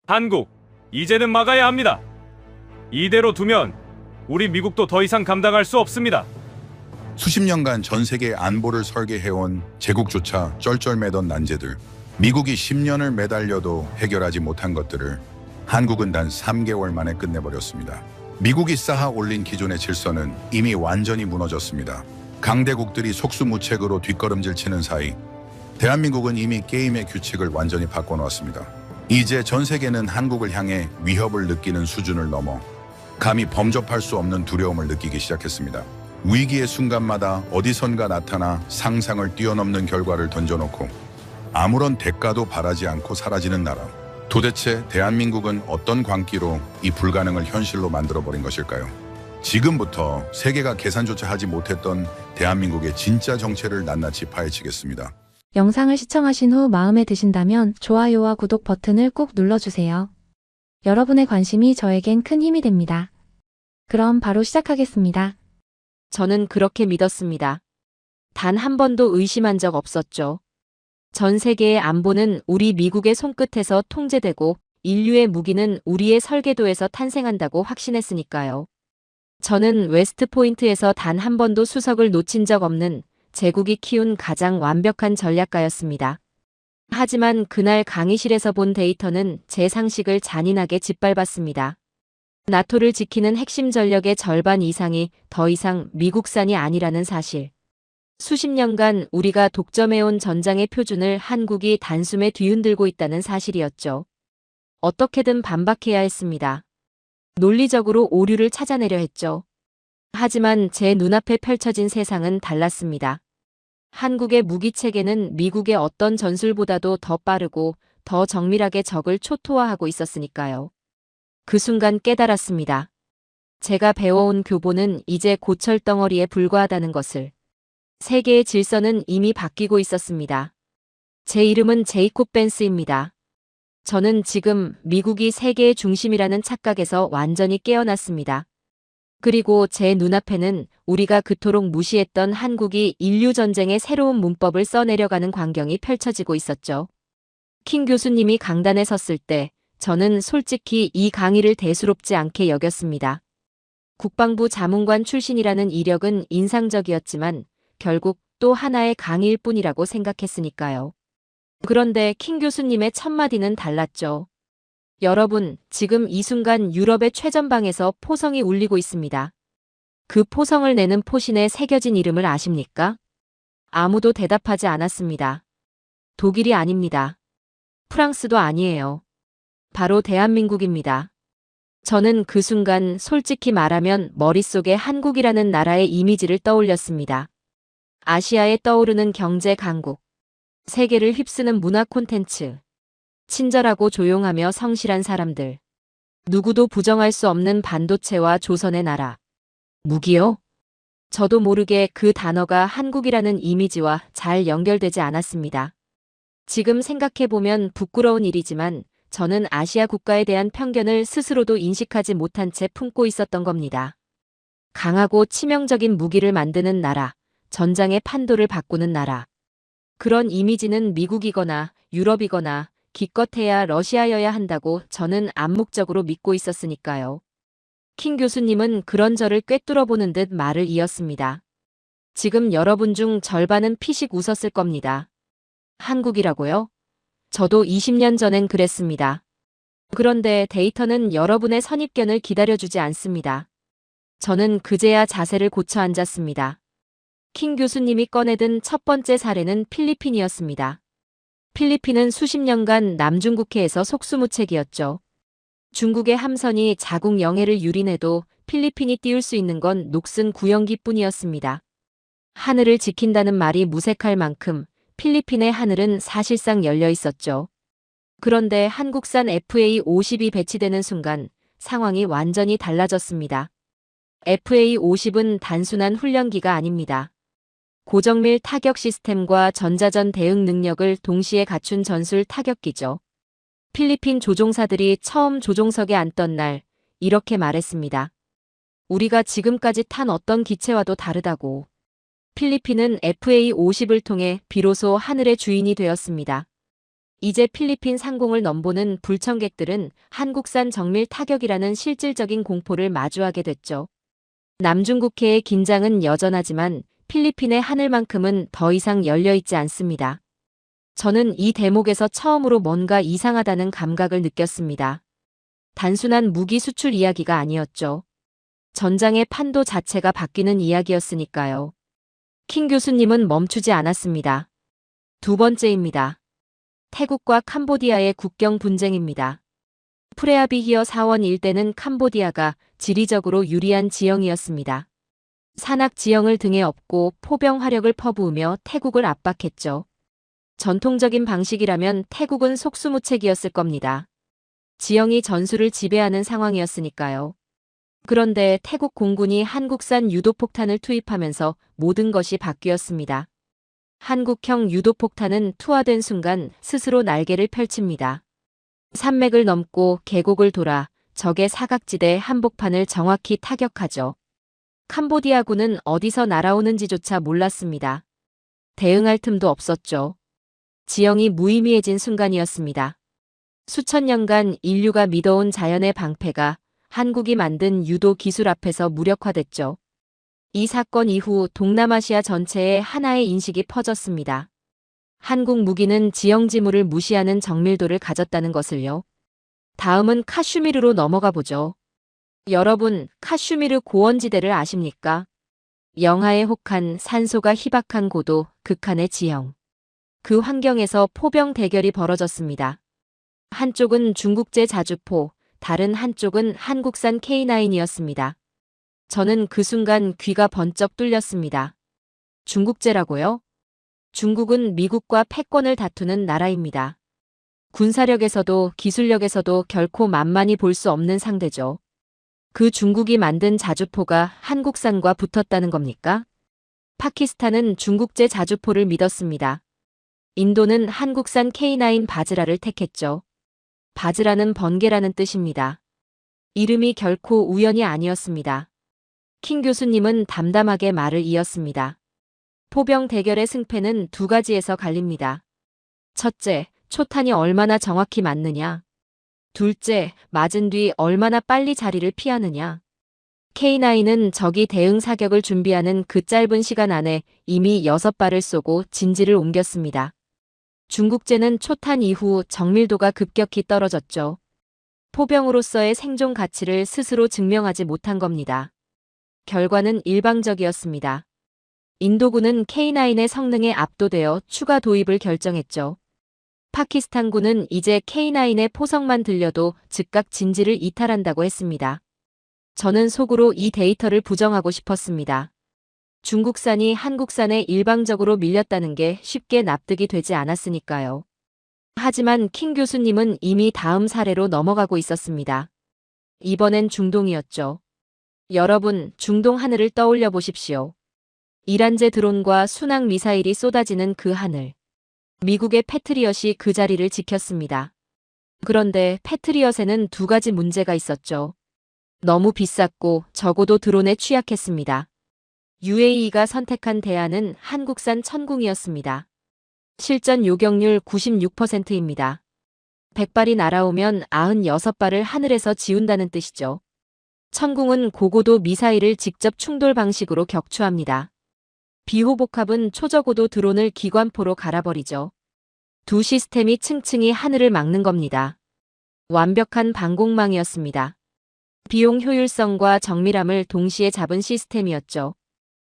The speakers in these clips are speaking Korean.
한국, 이제는 막아야 합니다. 이대로 두면 우리 미국도 더 이상 감당할 수 없습니다. 수십 년간 전 세계 안보를 설계해온 제국조차 쩔쩔매던 난제들, 미국이 10년을 매달려도 해결하지 못한 것들을 한국은 단 3개월 만에 끝내버렸습니다. 미국이 쌓아 올린 기존의 질서는 이미 완전히 무너졌습니다. 강대국들이 속수무책으로 뒷걸음질 치는 사이 대한민국은 이미 게임의 규칙을 완전히 바꿔놓았습니다. 이제 전 세계는 한국을 향해 위협을 느끼는 수준을 넘어 감히 범접할 수 없는 두려움을 느끼기 시작했습니다. 위기의 순간마다 어디선가 나타나 상상을 뛰어넘는 결과를 던져놓고 아무런 대가도 바라지 않고 사라지는 나라. 도대체 대한민국은 어떤 광기로 이 불가능을 현실로 만들어버린 것일까요? 지금부터 세계가 계산조차 하지 못했던 대한민국의 진짜 정체를 낱낱이 파헤치겠습니다. 영상을 시청하신 후 마음에 드신다면 좋아요와 구독 버튼을 꼭 눌러주세요. 여러분의 관심이 저에겐 큰 힘이 됩니다. 그럼 바로 시작하겠습니다. 저는 그렇게 믿었습니다. 단 한 번도 의심한 적 없었죠. 전 세계의 안보는 우리 미국의 손끝에서 통제되고 인류의 무기는 우리의 설계도에서 탄생한다고 확신했으니까요. 저는 웨스트포인트에서 단 한 번도 수석을 놓친 적 없는 제국이 키운 가장 완벽한 전략가였습니다. 하지만 그날 강의실에서 본 데이터는 제 상식을 잔인하게 짓밟았습니다. 나토를 지키는 핵심 전력의 절반 이상이 더 이상 미국산이 아니라는 사실. 수십 년간 우리가 독점해온 전장의 표준을 한국이 단숨에 뒤흔들고 있다는 사실이었죠. 어떻게든 반박해야 했습니다. 논리적으로 오류를 찾아내려 했죠. 하지만 제 눈앞에 펼쳐진 세상은 달랐습니다. 한국의 무기체계는 미국의 어떤 전술보다도 더 빠르고 더 정밀하게 적을 초토화하고 있었으니까요. 그 순간 깨달았습니다. 제가 배워온 교본은 이제 고철덩어리에 불과하다는 것을. 세계의 질서는 이미 바뀌고 있었습니다. 제 이름은 제이콥 벤스입니다. 저는 지금 미국이 세계의 중심이라는 착각에서 완전히 깨어났습니다. 그리고 제 눈앞에는 우리가 그토록 무시했던 한국이 인류전쟁의 새로운 문법을 써내려가는 광경이 펼쳐지고 있었죠. 킹 교수님이 강단에 섰을 때 저는 솔직히 이 강의를 대수롭지 않게 여겼습니다. 국방부 자문관 출신이라는 이력은 인상적이었지만 결국 또 하나의 강의일 뿐이라고 생각했으니까요. 그런데 킹 교수님의 첫마디는 달랐죠. 여러분, 지금 이 순간 유럽의 최전방에서 포성이 울리고 있습니다. 그 포성을 내는 포신에 새겨진 이름을 아십니까? 아무도 대답하지 않았습니다. 독일이 아닙니다. 프랑스도 아니에요. 바로 대한민국입니다. 저는 그 순간 솔직히 말하면 머릿속에 한국이라는 나라의 이미지를 떠올렸습니다. 아시아에 떠오르는 경제 강국, 세계를 휩쓰는 문화 콘텐츠, 친절하고 조용하며 성실한 사람들, 누구도 부정할 수 없는 반도체와 조선의 나라. 무기요? 저도 모르게 그 단어가 한국이라는 이미지와 잘 연결되지 않았습니다. 지금 생각해보면 부끄러운 일이지만 저는 아시아 국가에 대한 편견을 스스로도 인식하지 못한 채 품고 있었던 겁니다. 강하고 치명적인 무기를 만드는 나라, 전장의 판도를 바꾸는 나라. 그런 이미지는 미국이거나 유럽이거나 기껏해야 러시아여야 한다고 저는 암묵적으로 믿고 있었으니까요. 킹 교수님은 그런 저를 꿰뚫어보는 듯 말을 이었습니다. 지금 여러분 중 절반은 피식 웃었을 겁니다. 한국이라고요? 저도 20년 전엔 그랬습니다. 그런데 데이터는 여러분의 선입견을 기다려주지 않습니다. 저는 그제야 자세를 고쳐 앉았습니다. 킹 교수님이 꺼내든 첫 번째 사례는 필리핀이었습니다. 필리핀은 수십 년간 남중국해에서 속수무책이었죠. 중국의 함선이 자국 영해를 유린해도 필리핀이 띄울 수 있는 건 녹슨 구형기뿐이었습니다. 하늘을 지킨다는 말이 무색할 만큼 필리핀의 하늘은 사실상 열려 있었죠. 그런데 한국산 FA-50이 배치되는 순간 상황이 완전히 달라졌습니다. FA-50은 단순한 훈련기가 아닙니다. 고정밀 타격 시스템과 전자전 대응 능력을 동시에 갖춘 전술 타격기죠. 필리핀 조종사들이 처음 조종석에 앉던 날 이렇게 말했습니다. 우리가 지금까지 탄 어떤 기체와도 다르다고. 필리핀은 FA-50을 통해 비로소 하늘의 주인이 되었습니다. 이제 필리핀 상공을 넘보는 불청객들은 한국산 정밀 타격이라는 실질적인 공포를 마주하게 됐죠. 남중국해의 긴장은 여전하지만 필리핀의 하늘만큼은 더 이상 열려있지 않습니다. 저는 이 대목에서 처음으로 뭔가 이상하다는 감각을 느꼈습니다. 단순한 무기 수출 이야기가 아니었죠. 전장의 판도 자체가 바뀌는 이야기였으니까요. 킹 교수님은 멈추지 않았습니다. 두 번째입니다. 태국과 캄보디아의 국경 분쟁입니다. 프레아비히어 사원 일대는 캄보디아가 지리적으로 유리한 지형이었습니다. 산악 지형을 등에 업고 포병 화력을 퍼부으며 태국을 압박했죠. 전통적인 방식이라면 태국은 속수무책이었을 겁니다. 지형이 전술을 지배하는 상황이었으니까요. 그런데 태국 공군이 한국산 유도폭탄을 투입하면서 모든 것이 바뀌었습니다. 한국형 유도폭탄은 투하된 순간 스스로 날개를 펼칩니다. 산맥을 넘고 계곡을 돌아 적의 사각지대 한복판을 정확히 타격하죠. 캄보디아군은 어디서 날아오는지조차 몰랐습니다. 대응할 틈도 없었죠. 지형이 무의미해진 순간이었습니다. 수천 년간 인류가 믿어온 자연의 방패가 한국이 만든 유도 기술 앞에서 무력화됐죠. 이 사건 이후 동남아시아 전체에 하나의 인식이 퍼졌습니다. 한국 무기는 지형 지물을 무시하는 정밀도를 가졌다는 것을요. 다음은 카슈미르로 넘어가 보죠. 여러분, 카슈미르 고원지대를 아십니까? 영하에 혹한 산소가 희박한 고도, 극한의 지형. 그 환경에서 포병 대결이 벌어졌습니다. 한쪽은 중국제 자주포, 다른 한쪽은 한국산 K9이었습니다. 저는 그 순간 귀가 번쩍 뚫렸습니다. 중국제라고요? 중국은 미국과 패권을 다투는 나라입니다. 군사력에서도 기술력에서도 결코 만만히 볼 수 없는 상대죠. 그 중국이 만든 자주포가 한국산과 붙었다는 겁니까? 파키스탄은 중국제 자주포를 믿었습니다. 인도는 한국산 K9 바즈라를 택했죠. 바즈라는 번개라는 뜻입니다. 이름이 결코 우연이 아니었습니다. 킹 교수님은 담담하게 말을 이었습니다. 포병 대결의 승패는 두 가지에서 갈립니다. 첫째, 초탄이 얼마나 정확히 맞느냐. 둘째, 맞은 뒤 얼마나 빨리 자리를 피하느냐. K9은 적이 대응 사격을 준비하는 그 짧은 시간 안에 이미 6발을 쏘고 진지를 옮겼습니다. 중국제는 초탄 이후 정밀도가 급격히 떨어졌죠. 포병으로서의 생존 가치를 스스로 증명하지 못한 겁니다. 결과는 일방적이었습니다. 인도군은 K9의 성능에 압도되어 추가 도입을 결정했죠. 파키스탄군은 이제 K9의 포성만 들려도 즉각 진지를 이탈한다고 했습니다. 저는 속으로 이 데이터를 부정하고 싶었습니다. 중국산이 한국산에 일방적으로 밀렸다는 게 쉽게 납득이 되지 않았으니까요. 하지만 킹 교수님은 이미 다음 사례로 넘어가고 있었습니다. 이번엔 중동이었죠. 여러분, 중동 하늘을 떠올려 보십시오. 이란제 드론과 순항 미사일이 쏟아지는 그 하늘. 미국의 패트리엇이 그 자리를 지켰습니다. 그런데 패트리엇에는 두 가지 문제가 있었죠. 너무 비쌌고 적어도 드론에 취약했습니다. UAE가 선택한 대안은 한국산 천궁이었습니다. 실전 요격률 96%입니다. 100발이 날아오면 96발을 하늘에서 지운다는 뜻이죠. 천궁은 고고도 미사일을 직접 충돌 방식으로 격추합니다. 비호복합은 초저고도 드론을 기관포로 갈아버리죠. 두 시스템이 층층이 하늘을 막는 겁니다. 완벽한 방공망이었습니다. 비용 효율성과 정밀함을 동시에 잡은 시스템이었죠.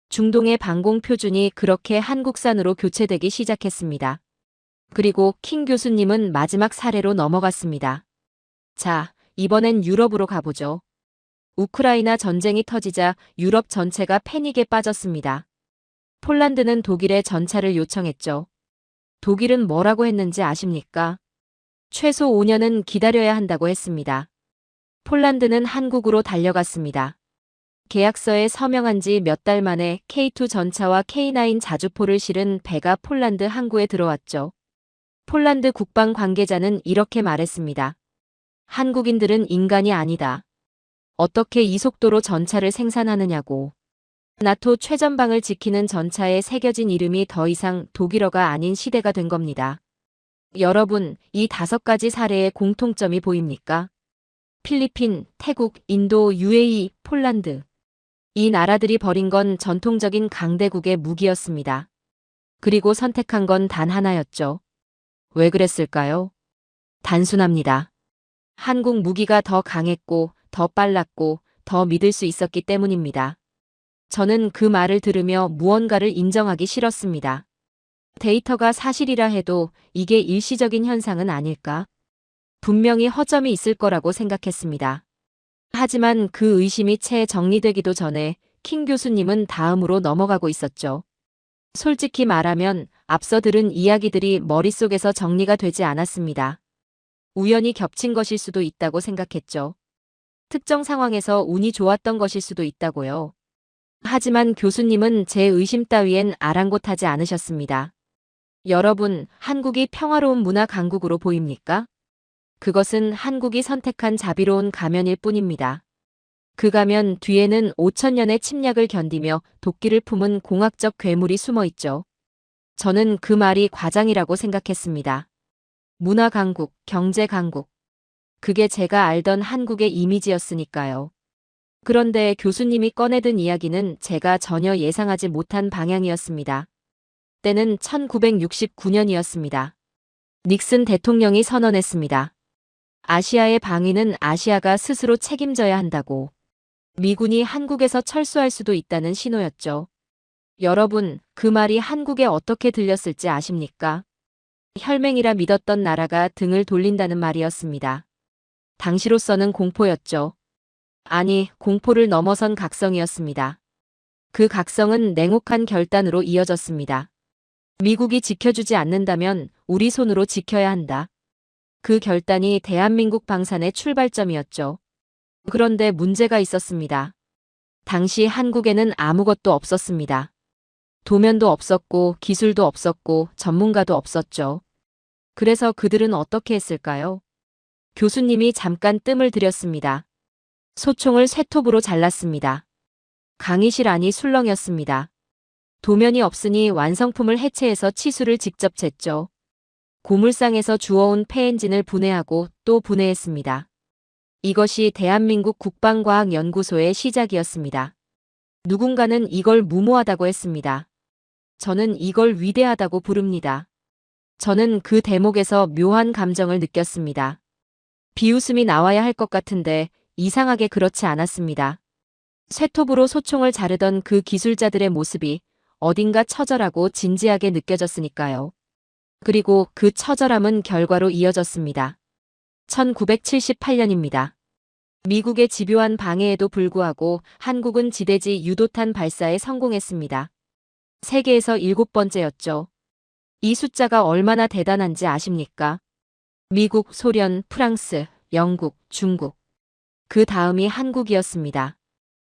중동의 방공 표준이 그렇게 한국산으로 교체되기 시작했습니다. 그리고 킹 교수님은 마지막 사례로 넘어갔습니다. 자, 이번엔 유럽으로 가보죠. 우크라이나 전쟁이 터지자 유럽 전체가 패닉에 빠졌습니다. 폴란드는 독일에 전차를 요청했죠. 독일은 뭐라고 했는지 아십니까? 최소 5년은 기다려야 한다고 했습니다. 폴란드는 한국으로 달려갔습니다. 계약서에 서명한 지 몇 달 만에 K2 전차와 K9 자주포를 실은 배가 폴란드 항구에 들어왔죠. 폴란드 국방 관계자는 이렇게 말했습니다. 한국인들은 인간이 아니다. 어떻게 이 속도로 전차를 생산하느냐고. 나토 최전방을 지키는 전차에 새겨진 이름이 더 이상 독일어가 아닌 시대가 된 겁니다. 여러분, 이 5가지 사례의 공통점이 보입니까? 필리핀, 태국, 인도, UAE, 폴란드. 이 나라들이 벌인 건 전통적인 강대국의 무기였습니다. 그리고 선택한 건 단 하나였죠. 왜 그랬을까요? 단순합니다. 한국 무기가 더 강했고, 더 빨랐고, 더 믿을 수 있었기 때문입니다. 저는 그 말을 들으며 무언가를 인정하기 싫었습니다. 데이터가 사실이라 해도 이게 일시적인 현상은 아닐까? 분명히 허점이 있을 거라고 생각했습니다. 하지만 그 의심이 채 정리되기도 전에 킹 교수님은 다음으로 넘어가고 있었죠. 솔직히 말하면 앞서 들은 이야기들이 머릿속에서 정리가 되지 않았습니다. 우연히 겹친 것일 수도 있다고 생각했죠. 특정 상황에서 운이 좋았던 것일 수도 있다고요. 하지만 교수님은 제 의심 따위엔 아랑곳하지 않으셨습니다. 여러분, 한국이 평화로운 문화 강국으로 보입니까? 그것은 한국이 선택한 자비로운 가면일 뿐입니다. 그 가면 뒤에는 5천년의 침략을 견디며 도끼를 품은 공학적 괴물이 숨어 있죠. 저는 그 말이 과장이라고 생각했습니다. 문화 강국, 경제 강국. 그게 제가 알던 한국의 이미지였으니까요. 그런데 교수님이 꺼내든 이야기는 제가 전혀 예상하지 못한 방향이었습니다. 때는 1969년이었습니다. 닉슨 대통령이 선언했습니다. 아시아의 방위는 아시아가 스스로 책임져야 한다고. 미군이 한국에서 철수할 수도 있다는 신호였죠. 여러분, 그 말이 한국에 어떻게 들렸을지 아십니까? 혈맹이라 믿었던 나라가 등을 돌린다는 말이었습니다. 당시로서는 공포였죠. 아니, 공포를 넘어선 각성이었습니다. 그 각성은 냉혹한 결단으로 이어졌습니다. 미국이 지켜주지 않는다면 우리 손으로 지켜야 한다. 그 결단이 대한민국 방산의 출발점이었죠. 그런데 문제가 있었습니다. 당시 한국에는 아무것도 없었습니다. 도면도 없었고 기술도 없었고 전문가도 없었죠. 그래서 그들은 어떻게 했을까요? 교수님이 잠깐 뜸을 들였습니다. 소총을 쇠톱으로 잘랐습니다. 강의실 안이 술렁였습니다. 도면이 없으니 완성품을 해체해서 치수를 직접 쟀죠. 고물상에서 주워온 폐엔진을 분해하고 또 분해했습니다. 이것이 대한민국 국방과학연구소의 시작이었습니다. 누군가는 이걸 무모하다고 했습니다. 저는 이걸 위대하다고 부릅니다. 저는 그 대목에서 묘한 감정을 느꼈습니다. 비웃음이 나와야 할 것 같은데 이상하게 그렇지 않았습니다. 쇠톱으로 소총을 자르던 그 기술자들의 모습이 어딘가 처절하고 진지하게 느껴졌으니까요. 그리고 그 처절함은 결과로 이어졌습니다. 1978년입니다. 미국의 집요한 방해에도 불구하고 한국은 지대지 유도탄 발사에 성공했습니다. 세계에서 7번째였죠. 이 숫자가 얼마나 대단한지 아십니까? 미국, 소련, 프랑스, 영국, 중국. 그 다음이 한국이었습니다.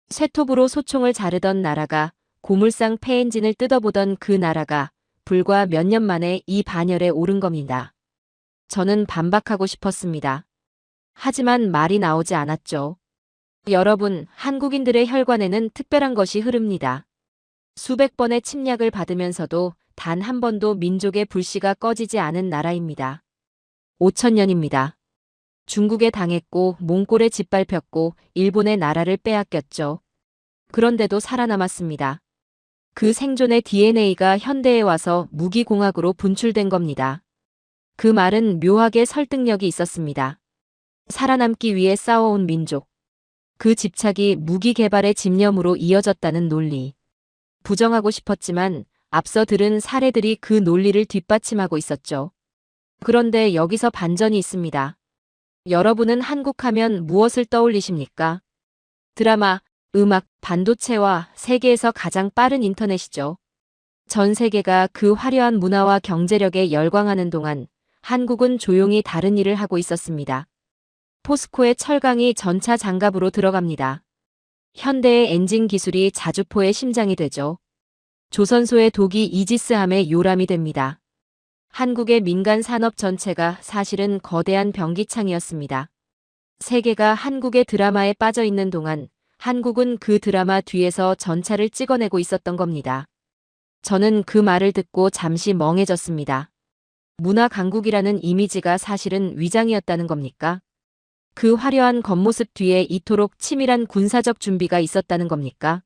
쇠톱으로 소총을 자르던 나라가 고물상 폐엔진을 뜯어보던 그 나라가 불과 몇 년 만에 이 반열에 오른 겁니다. 저는 반박하고 싶었습니다. 하지만 말이 나오지 않았죠. 여러분, 한국인들의 혈관에는 특별한 것이 흐릅니다. 수백 번의 침략을 받으면서도 단 한 번도 민족의 불씨가 꺼지지 않은 나라입니다. 5천년입니다. 중국에 당했고 몽골에 짓밟혔고 일본의 나라를 빼앗겼죠. 그런데도 살아남았습니다. 그 생존의 DNA가 현대에 와서 무기공학으로 분출된 겁니다. 그 말은 묘하게 설득력이 있었습니다. 살아남기 위해 싸워온 민족. 그 집착이 무기 개발의 집념으로 이어졌다는 논리. 부정하고 싶었지만 앞서 들은 사례들이 그 논리를 뒷받침하고 있었죠. 그런데 여기서 반전이 있습니다. 여러분은 한국하면 무엇을 떠올리십니까? 드라마, 음악, 반도체와 세계에서 가장 빠른 인터넷이죠. 전 세계가 그 화려한 문화와 경제력에 열광하는 동안 한국은 조용히 다른 일을 하고 있었습니다. 포스코의 철강이 전차 장갑으로 들어갑니다. 현대의 엔진 기술이 자주포의 심장이 되죠. 조선소의 독이 이지스함의 요람이 됩니다. 한국의 민간 산업 전체가 사실은 거대한 병기창이었습니다. 세계가 한국의 드라마에 빠져 있는 동안 한국은 그 드라마 뒤에서 전차를 찍어내고 있었던 겁니다. 저는 그 말을 듣고 잠시 멍해졌습니다. 문화 강국이라는 이미지가 사실은 위장이었다는 겁니까? 그 화려한 겉모습 뒤에 이토록 치밀한 군사적 준비가 있었다는 겁니까?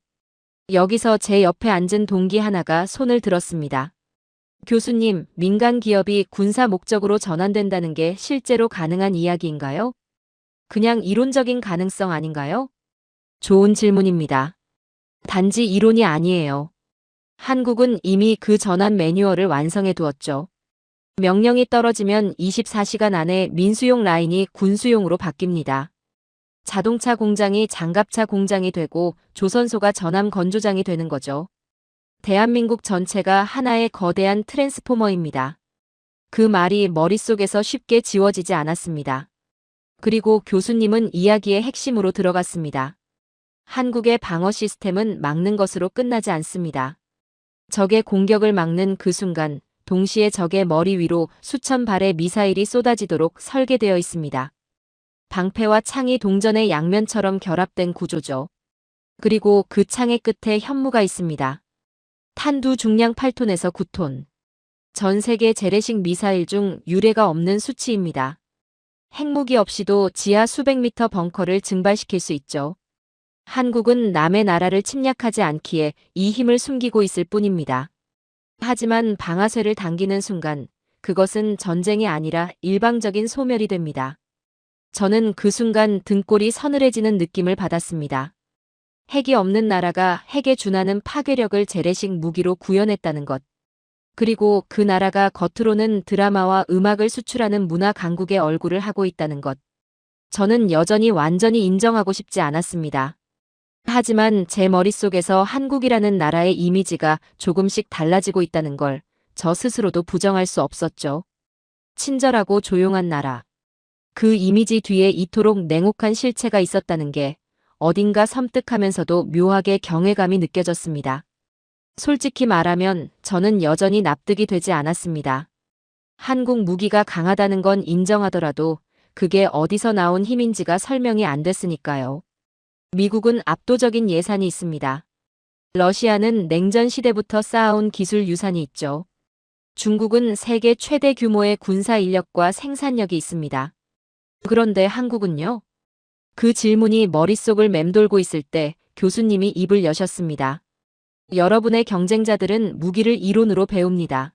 여기서 제 옆에 앉은 동기 하나가 손을 들었습니다. 교수님, 민간 기업이 군사 목적으로 전환된다는 게 실제로 가능한 이야기인가요? 그냥 이론적인 가능성 아닌가요? 좋은 질문입니다. 단지 이론이 아니에요. 한국은 이미 그 전환 매뉴얼을 완성해 두었죠. 명령이 떨어지면 24시간 안에 민수용 라인이 군수용으로 바뀝니다. 자동차 공장이 장갑차 공장이 되고 조선소가 전함 건조장이 되는 거죠. 대한민국 전체가 하나의 거대한 트랜스포머입니다. 그 말이 머릿속에서 쉽게 지워지지 않았습니다. 그리고 교수님은 이야기의 핵심으로 들어갔습니다. 한국의 방어 시스템은 막는 것으로 끝나지 않습니다. 적의 공격을 막는 그 순간 동시에 적의 머리 위로 수천 발의 미사일이 쏟아지도록 설계되어 있습니다. 방패와 창이 동전의 양면처럼 결합된 구조죠. 그리고 그 창의 끝에 현무가 있습니다. 탄두 중량 8톤에서 9톤. 전 세계 재래식 미사일 중 유례가 없는 수치입니다. 핵무기 없이도 지하 수백 미터 벙커를 증발시킬 수 있죠. 한국은 남의 나라를 침략하지 않기에 이 힘을 숨기고 있을 뿐입니다. 하지만 방아쇠를 당기는 순간 그것은 전쟁이 아니라 일방적인 소멸이 됩니다. 저는 그 순간 등골이 서늘해지는 느낌을 받았습니다. 핵이 없는 나라가 핵에 준하는 파괴력을 재래식 무기로 구현했다는 것. 그리고 그 나라가 겉으로는 드라마와 음악을 수출하는 문화 강국의 얼굴을 하고 있다는 것. 저는 여전히 완전히 인정하고 싶지 않았습니다. 하지만 제 머릿속에서 한국이라는 나라의 이미지가 조금씩 달라지고 있다는 걸 저 스스로도 부정할 수 없었죠. 친절하고 조용한 나라. 그 이미지 뒤에 이토록 냉혹한 실체가 있었다는 게 어딘가 섬뜩하면서도 묘하게 경외감이 느껴졌습니다. 솔직히 말하면 저는 여전히 납득이 되지 않았습니다. 한국 무기가 강하다는 건 인정하더라도 그게 어디서 나온 힘인지가 설명이 안 됐으니까요. 미국은 압도적인 예산이 있습니다. 러시아는 냉전 시대부터 쌓아온 기술 유산이 있죠. 중국은 세계 최대 규모의 군사 인력과 생산력이 있습니다. 그런데 한국은요? 그 질문이 머릿속을 맴돌고 있을 때 교수님이 입을 여셨습니다. 여러분의 경쟁자들은 무기를 이론으로 배웁니다.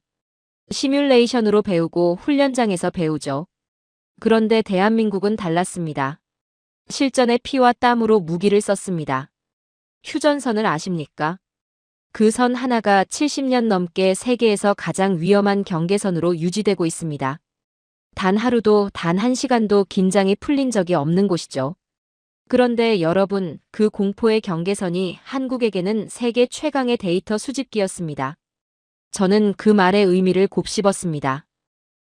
시뮬레이션으로 배우고 훈련장에서 배우죠. 그런데 대한민국은 달랐습니다. 실전의 피와 땀으로 무기를 썼습니다. 휴전선을 아십니까? 그 선 하나가 70년 넘게 세계에서 가장 위험한 경계선으로 유지되고 있습니다. 단 하루도 단 한 시간도 긴장이 풀린 적이 없는 곳이죠. 그런데 여러분, 그 공포의 경계선이 한국에게는 세계 최강의 데이터 수집기였습니다. 저는 그 말의 의미를 곱씹었습니다.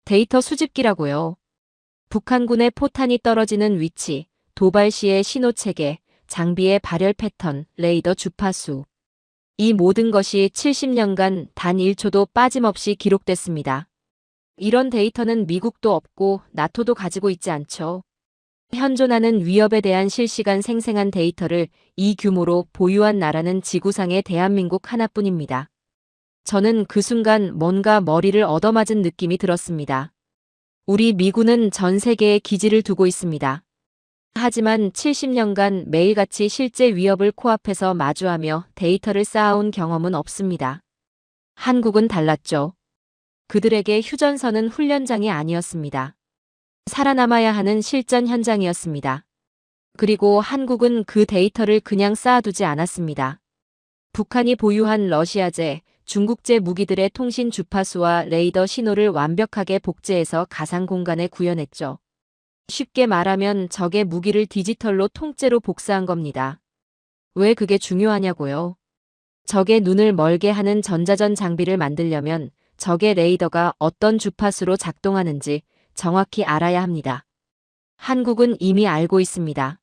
데이터 수집기라고요. 북한군의 포탄이 떨어지는 위치, 도발 시의 신호체계, 장비의 발열 패턴, 레이더 주파수. 이 모든 것이 70년간 단 1초도 빠짐없이 기록됐습니다. 이런 데이터는 미국도 없고 나토도 가지고 있지 않죠. 현존하는 위협에 대한 실시간 생생한 데이터를 이 규모로 보유한 나라는 지구상의 대한민국 하나뿐입니다. 저는 그 순간 뭔가 머리를 얻어맞은 느낌이 들었습니다. 우리 미군은 전 세계에 기지를 두고 있습니다. 하지만 70년간 매일같이 실제 위협을 코앞에서 마주하며 데이터를 쌓아온 경험은 없습니다. 한국은 달랐죠. 그들에게 휴전선은 훈련장이 아니었습니다. 살아남아야 하는 실전 현장이었습니다. 그리고 한국은 그 데이터를 그냥 쌓아두지 않았습니다. 북한이 보유한 러시아제, 중국제 무기들의 통신 주파수와 레이더 신호를 완벽하게 복제해서 가상 공간에 구현했죠. 쉽게 말하면 적의 무기를 디지털로 통째로 복사한 겁니다. 왜 그게 중요하냐고요? 적의 눈을 멀게 하는 전자전 장비를 만들려면 적의 레이더가 어떤 주파수로 작동하는지 정확히 알아야 합니다. 한국은 이미 알고 있습니다.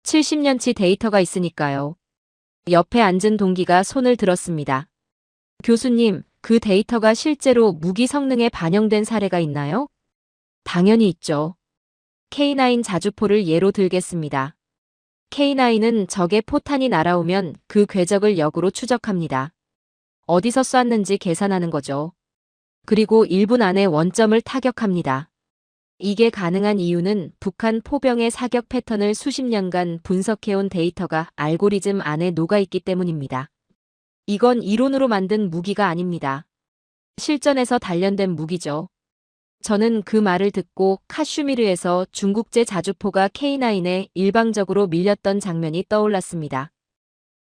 70년치 데이터가 있으니까요. 옆에 앉은 동기가 손을 들었습니다. 교수님, 그 데이터가 실제로 무기 성능에 반영된 사례가 있나요? 당연히 있죠. K9 자주포를 예로 들겠습니다. K9은 적의 포탄이 날아오면 그 궤적을 역으로 추적합니다. 어디서 쐈는지 계산하는 거죠. 그리고 1분 안에 원점을 타격합니다. 이게 가능한 이유는 북한 포병의 사격 패턴을 수십 년간 분석해온 데이터가 알고리즘 안에 녹아있기 때문입니다. 이건 이론으로 만든 무기가 아닙니다. 실전에서 단련된 무기죠. 저는 그 말을 듣고 카슈미르에서 중국제 자주포가 K9에 일방적으로 밀렸던 장면이 떠올랐습니다.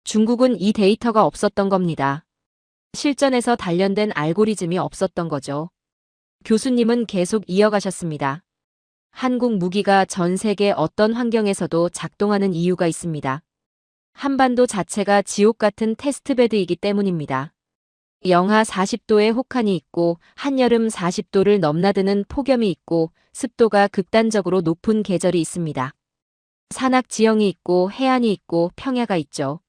중국은 이 데이터가 없었던 겁니다. 실전에서 단련된 알고리즘이 없었던 거죠. 교수님은 계속 이어가셨습니다. 한국 무기가 전 세계 어떤 환경에서도 작동하는 이유가 있습니다. 한반도 자체가 지옥 같은 테스트베드이기 때문입니다. 영하 40도의 혹한이 있고 한여름 40도를 넘나드는 폭염이 있고 습도가 극단적으로 높은 계절이 있습니다. 산악 지형이 있고 해안이 있고 평야가 있죠.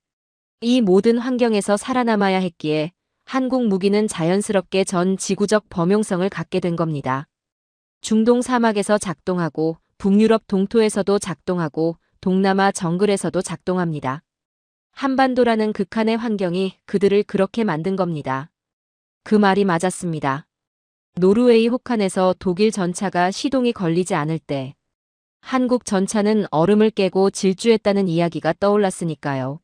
이 모든 환경에서 살아남아야 했기에 한국 무기는 자연스럽게 전 지구적 범용성을 갖게 된 겁니다. 중동 사막에서 작동하고 북유럽 동토에서도 작동하고 동남아 정글에서도 작동합니다. 한반도라는 극한의 환경이 그들을 그렇게 만든 겁니다. 그 말이 맞았습니다. 노르웨이 혹한에서 독일 전차가 시동이 걸리지 않을 때 한국 전차는 얼음을 깨고 질주했다는 이야기가 떠올랐으니까요.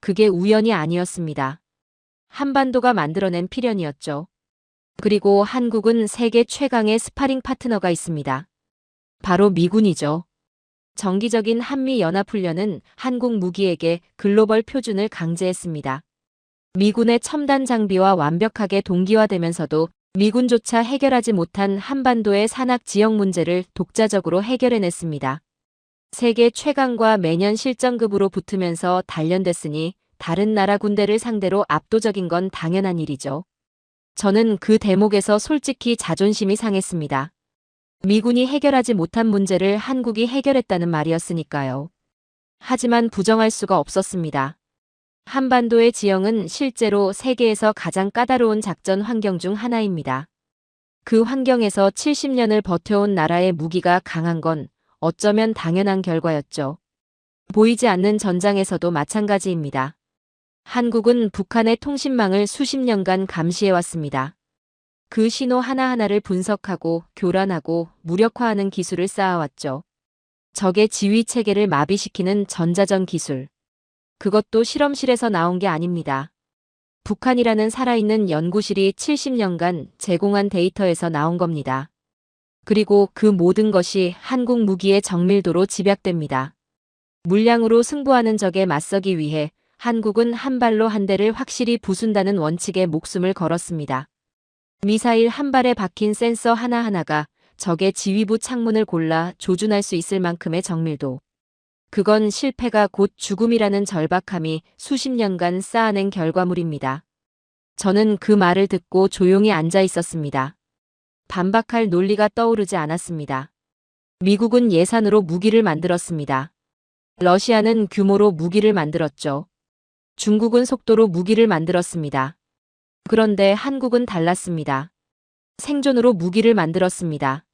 그게 우연이 아니었습니다. 한반도가 만들어낸 필연이었죠. 그리고 한국은 세계 최강의 스파링 파트너가 있습니다. 바로 미군이죠. 정기적인 한미연합훈련은 한국 무기에게 글로벌 표준을 강제했습니다. 미군의 첨단 장비와 완벽하게 동기화되면서도 미군조차 해결하지 못한 한반도의 산악 지역 문제를 독자적으로 해결해냈습니다. 세계 최강과 매년 실전급으로 붙으면서 단련됐으니 다른 나라 군대를 상대로 압도적인 건 당연한 일이죠. 저는 그 대목에서 솔직히 자존심이 상했습니다. 미군이 해결하지 못한 문제를 한국이 해결했다는 말이었으니까요. 하지만 부정할 수가 없었습니다. 한반도의 지형은 실제로 세계에서 가장 까다로운 작전 환경 중 하나입니다. 그 환경에서 70년을 버텨온 나라의 무기가 강한 건 어쩌면 당연한 결과였죠. 보이지 않는 전장에서도 마찬가지입니다. 한국은 북한의 통신망을 수십 년간 감시해왔습니다. 그 신호 하나하나를 분석하고 교란하고 무력화하는 기술을 쌓아왔죠. 적의 지휘 체계를 마비시키는 전자전 기술. 그것도 실험실에서 나온 게 아닙니다. 북한이라는 살아있는 연구실이 70년간 제공한 데이터에서 나온 겁니다. 그리고 그 모든 것이 한국 무기의 정밀도로 집약됩니다. 물량으로 승부하는 적에 맞서기 위해 한국은 한 발로 한 대를 확실히 부순다는 원칙에 목숨을 걸었습니다. 미사일 한 발에 박힌 센서 하나하나가 적의 지휘부 창문을 골라 조준할 수 있을 만큼의 정밀도. 그건 실패가 곧 죽음이라는 절박함이 수십 년간 쌓아낸 결과물입니다. 저는 그 말을 듣고 조용히 앉아 있었습니다. 반박할 논리가 떠오르지 않았습니다. 미국은 예산으로 무기를 만들었습니다. 러시아는 규모로 무기를 만들었죠. 중국은 속도로 무기를 만들었습니다. 그런데 한국은 달랐습니다. 생존으로 무기를 만들었습니다.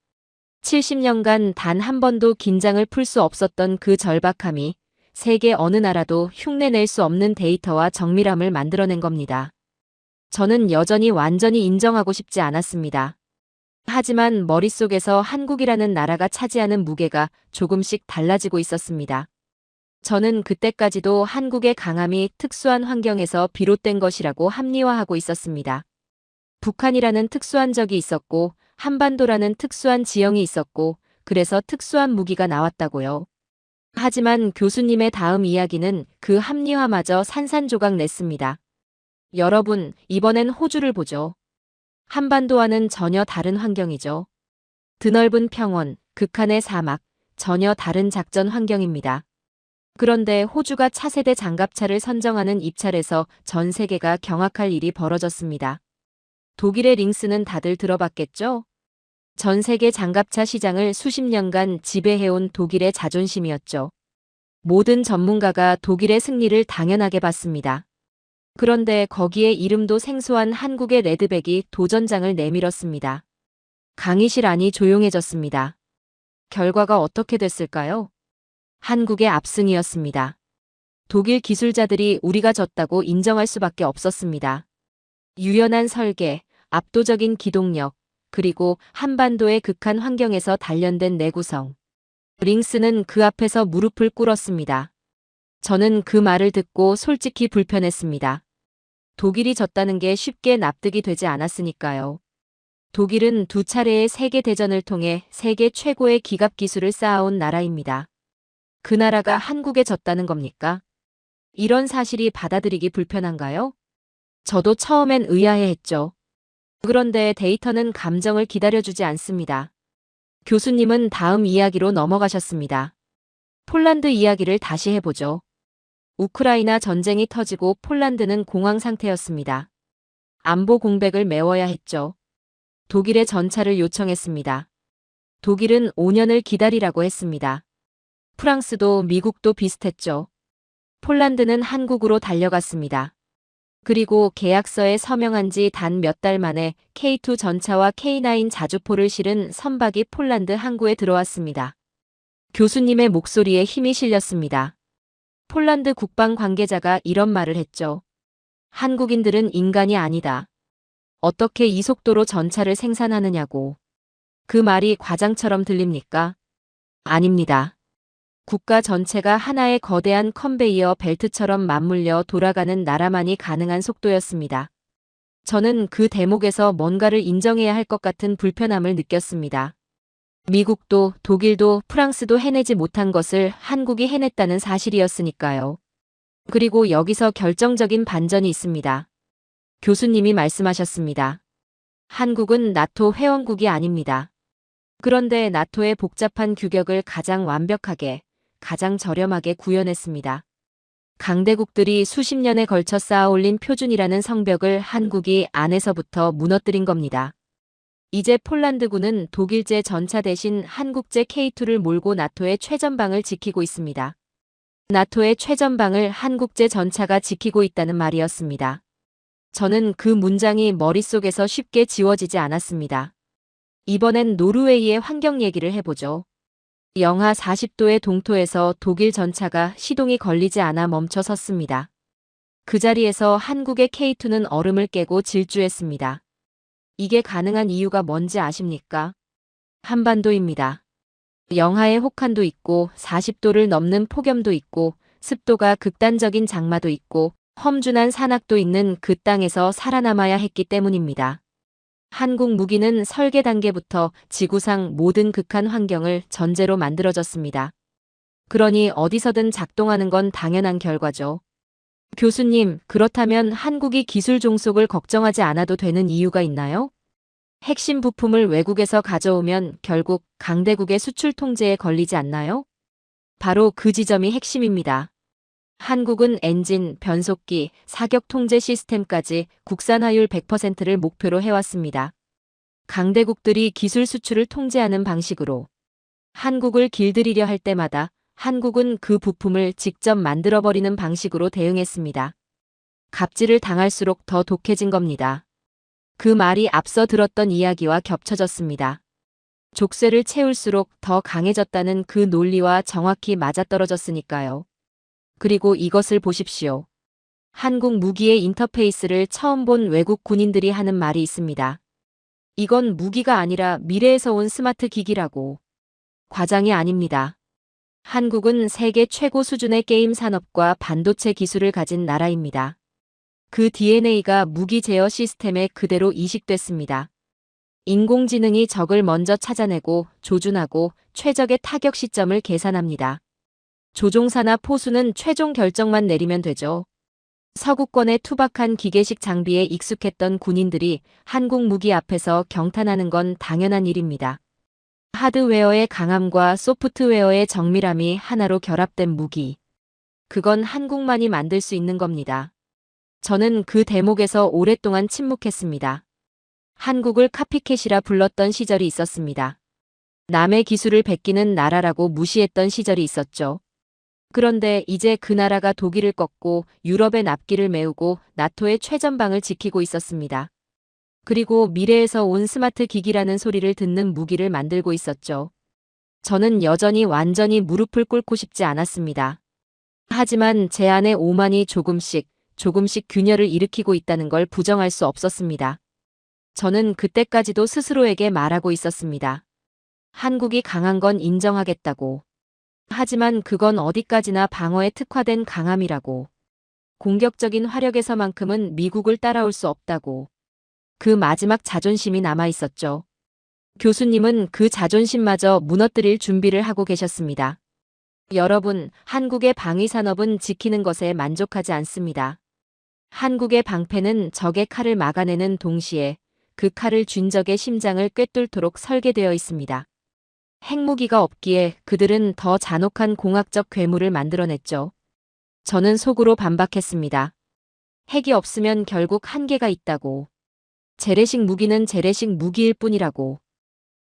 70년간 단 한 번도 긴장을 풀 수 없었던 그 절박함이 세계 어느 나라도 흉내낼 수 없는 데이터와 정밀함을 만들어낸 겁니다. 저는 여전히 완전히 인정하고 싶지 않았습니다. 하지만 머릿속에서 한국이라는 나라가 차지하는 무게가 조금씩 달라지고 있었습니다. 저는 그때까지도 한국의 강함이 특수한 환경에서 비롯된 것이라고 합리화하고 있었습니다. 북한이라는 특수한 적이 있었고 한반도라는 특수한 지형이 있었고 그래서 특수한 무기가 나왔다고요. 하지만 교수님의 다음 이야기는 그 합리화마저 산산조각 냈습니다. 여러분, 이번엔 호주를 보죠. 한반도와는 전혀 다른 환경이죠. 드넓은 평원, 극한의 사막, 전혀 다른 작전 환경입니다. 그런데 호주가 차세대 장갑차를 선정하는 입찰에서 전 세계가 경악할 일이 벌어졌습니다. 독일의 링스는 다들 들어봤겠죠? 전 세계 장갑차 시장을 수십 년간 지배해온 독일의 자존심이었죠. 모든 전문가가 독일의 승리를 당연하게 봤습니다. 그런데 거기에 이름도 생소한 한국의 레드백이 도전장을 내밀었습니다. 강의실 안이 조용해졌습니다. 결과가 어떻게 됐을까요? 한국의 압승이었습니다. 독일 기술자들이 우리가 졌다고 인정할 수밖에 없었습니다. 유연한 설계, 압도적인 기동력, 그리고 한반도의 극한 환경에서 단련된 내구성. 링스는 그 앞에서 무릎을 꿇었습니다. 저는 그 말을 듣고 솔직히 불편했습니다. 독일이 졌다는 게 쉽게 납득이 되지 않았으니까요. 독일은 두 차례의 세계대전을 통해 세계 최고의 기갑 기술을 쌓아온 나라입니다. 그 나라가 한국에 졌다는 겁니까? 이런 사실이 받아들이기 불편한가요? 저도 처음엔 의아해했죠. 그런데 데이터는 감정을 기다려주지 않습니다. 교수님은 다음 이야기로 넘어가셨습니다. 폴란드 이야기를 다시 해보죠. 우크라이나 전쟁이 터지고 폴란드는 공황 상태였습니다. 안보 공백을 메워야 했죠. 독일의 전차를 요청했습니다. 독일은 5년을 기다리라고 했습니다. 프랑스도 미국도 비슷했죠. 폴란드는 한국으로 달려갔습니다. 그리고 계약서에 서명한 지 단 몇 달 만에 K2 전차와 K9 자주포를 실은 선박이 폴란드 항구에 들어왔습니다. 교수님의 목소리에 힘이 실렸습니다. 폴란드 국방 관계자가 이런 말을 했죠. 한국인들은 인간이 아니다. 어떻게 이 속도로 전차를 생산하느냐고. 그 말이 과장처럼 들립니까? 아닙니다. 국가 전체가 하나의 거대한 컨베이어 벨트처럼 맞물려 돌아가는 나라만이 가능한 속도였습니다. 저는 그 대목에서 뭔가를 인정해야 할 것 같은 불편함을 느꼈습니다. 미국도 독일도 프랑스도 해내지 못한 것을 한국이 해냈다는 사실이었으니까요. 그리고 여기서 결정적인 반전이 있습니다. 교수님이 말씀하셨습니다. 한국은 나토 회원국이 아닙니다. 그런데 나토의 복잡한 규격을 가장 완벽하게, 가장 저렴하게 구현했습니다. 강대국들이 수십 년에 걸쳐 쌓아올린 표준이라는 성벽을 한국이 안에서부터 무너뜨린 겁니다. 이제 폴란드군은 독일제 전차 대신 한국제 K2를 몰고 나토의 최전방을 지키고 있습니다. 나토의 최전방을 한국제 전차가 지키고 있다는 말이었습니다. 저는 그 문장이 머릿속에서 쉽게 지워지지 않았습니다. 이번엔 노르웨이의 환경 얘기를 해보죠. 영하 40도의 동토에서 독일 전차가 시동이 걸리지 않아 멈춰 섰습니다. 그 자리에서 한국의 K2는 얼음을 깨고 질주했습니다. 이게 가능한 이유가 뭔지 아십니까? 한반도입니다. 영하의 혹한도 있고 40도를 넘는 폭염도 있고 습도가 극단적인 장마도 있고 험준한 산악도 있는 그 땅에서 살아남아야 했기 때문입니다. 한국 무기는 설계 단계부터 지구상 모든 극한 환경을 전제로 만들어졌습니다. 그러니 어디서든 작동하는 건 당연한 결과죠. 교수님, 그렇다면 한국이 기술 종속을 걱정하지 않아도 되는 이유가 있나요? 핵심 부품을 외국에서 가져오면 결국 강대국의 수출 통제에 걸리지 않나요? 바로 그 지점이 핵심입니다. 한국은 엔진, 변속기, 사격 통제 시스템까지 국산화율 100%를 목표로 해왔습니다. 강대국들이 기술 수출을 통제하는 방식으로 한국을 길들이려 할 때마다 한국은 그 부품을 직접 만들어버리는 방식으로 대응했습니다. 갑질을 당할수록 더 독해진 겁니다. 그 말이 앞서 들었던 이야기와 겹쳐졌습니다. 족쇄를 채울수록 더 강해졌다는 그 논리와 정확히 맞아떨어졌으니까요. 그리고 이것을 보십시오. 한국 무기의 인터페이스를 처음 본 외국 군인들이 하는 말이 있습니다. 이건 무기가 아니라 미래에서 온 스마트 기기라고. 과장이 아닙니다. 한국은 세계 최고 수준의 게임 산업과 반도체 기술을 가진 나라입니다. 그 DNA가 무기 제어 시스템에 그대로 이식됐습니다. 인공지능이 적을 먼저 찾아내고 조준하고 최적의 타격 시점을 계산합니다. 조종사나 포수는 최종 결정만 내리면 되죠. 서구권의 투박한 기계식 장비에 익숙했던 군인들이 한국 무기 앞에서 경탄하는 건 당연한 일입니다. 하드웨어의 강함과 소프트웨어의 정밀함이 하나로 결합된 무기. 그건 한국만이 만들 수 있는 겁니다. 저는 그 대목에서 오랫동안 침묵했습니다. 한국을 카피캣이라 불렀던 시절이 있었습니다. 남의 기술을 베끼는 나라라고 무시했던 시절이 있었죠. 그런데 이제 그 나라가 독일을 꺾고 유럽의 납기를 메우고 나토의 최전방을 지키고 있었습니다. 그리고 미래에서 온 스마트 기기라는 소리를 듣는 무기를 만들고 있었죠. 저는 여전히 완전히 무릎을 꿇고 싶지 않았습니다. 하지만 제 안의 오만이 조금씩 균열을 일으키고 있다는 걸 부정할 수 없었습니다. 저는 그때까지도 스스로에게 말하고 있었습니다. 한국이 강한 건 인정하겠다고. 하지만 그건 어디까지나 방어에 특화된 강함이라고. 공격적인 화력에서만큼은 미국을 따라올 수 없다고. 그 마지막 자존심이 남아 있었죠. 교수님은 그 자존심마저 무너뜨릴 준비를 하고 계셨습니다. 여러분, 한국의 방위산업은 지키는 것에 만족하지 않습니다. 한국의 방패는 적의 칼을 막아내는 동시에 그 칼을 쥔 적의 심장을 꿰뚫도록 설계되어 있습니다. 핵무기가 없기에 그들은 더 잔혹한 공학적 괴물을 만들어냈죠. 저는 속으로 반박했습니다. 핵이 없으면 결국 한계가 있다고. 재래식 무기는 재래식 무기일 뿐이라고.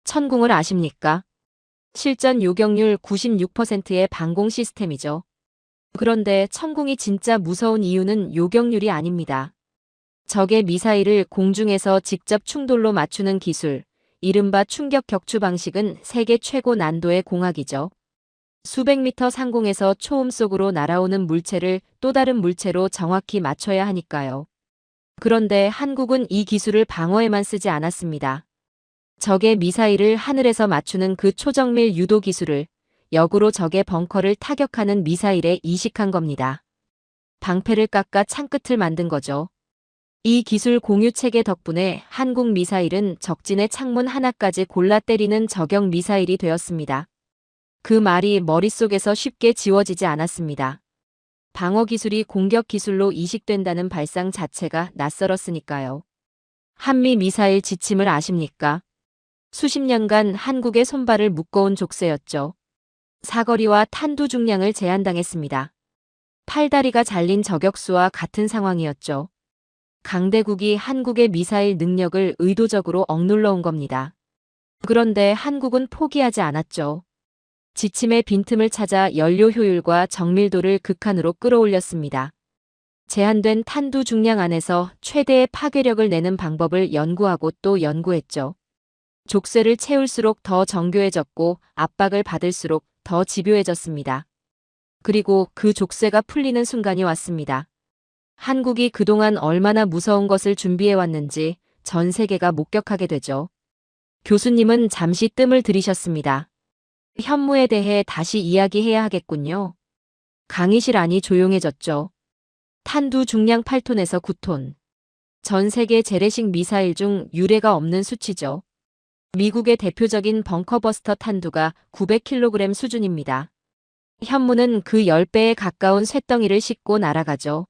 천궁을 아십니까? 실전 요격률 96%의 방공 시스템이죠. 그런데 천궁이 진짜 무서운 이유는 요격률이 아닙니다. 적의 미사일을 공중에서 직접 충돌로 맞추는 기술, 이른바 충격 격추 방식은 세계 최고 난도의 공학이죠. 수백 미터 상공에서 초음 속으로 날아오는 물체를 또 다른 물체로 정확히 맞춰야 하니까요. 그런데 한국은 이 기술을 방어에만 쓰지 않았습니다. 적의 미사일을 하늘에서 맞추는 그 초정밀 유도 기술을 역으로 적의 벙커를 타격하는 미사일에 이식한 겁니다. 방패를 깎아 창끝을 만든 거죠. 이 기술 공유 체계 덕분에 한국 미사일은 적진의 창문 하나까지 골라 때리는 저격 미사일이 되었습니다. 그 말이 머릿속에서 쉽게 지워지지 않았습니다. 방어 기술이 공격 기술로 이식된다는 발상 자체가 낯설었으니까요. 한미 미사일 지침을 아십니까? 수십 년간 한국의 손발을 묶어온 족쇄였죠. 사거리와 탄두 중량을 제한당했습니다. 팔다리가 잘린 저격수와 같은 상황이었죠. 강대국이 한국의 미사일 능력을 의도적으로 억눌러 온 겁니다. 그런데 한국은 포기하지 않았죠. 지침의 빈틈을 찾아 연료 효율과 정밀도를 극한으로 끌어올렸습니다. 제한된 탄두 중량 안에서 최대의 파괴력을 내는 방법을 연구하고 또 연구했죠. 족쇄를 채울수록 더 정교해졌고 압박을 받을수록 더 집요해졌습니다. 그리고 그 족쇄가 풀리는 순간이 왔습니다. 한국이 그동안 얼마나 무서운 것을 준비해왔는지 전 세계가 목격하게 되죠. 교수님은 잠시 뜸을 들이셨습니다. 현무에 대해 다시 이야기해야 하겠군요. 강의실 안이 조용해졌죠. 탄두 중량 8톤에서 9톤. 전 세계 재래식 미사일 중 유례가 없는 수치죠. 미국의 대표적인 벙커버스터 탄두가 900kg 수준입니다. 현무는 그 10배에 가까운 쇳덩이를 싣고 날아가죠.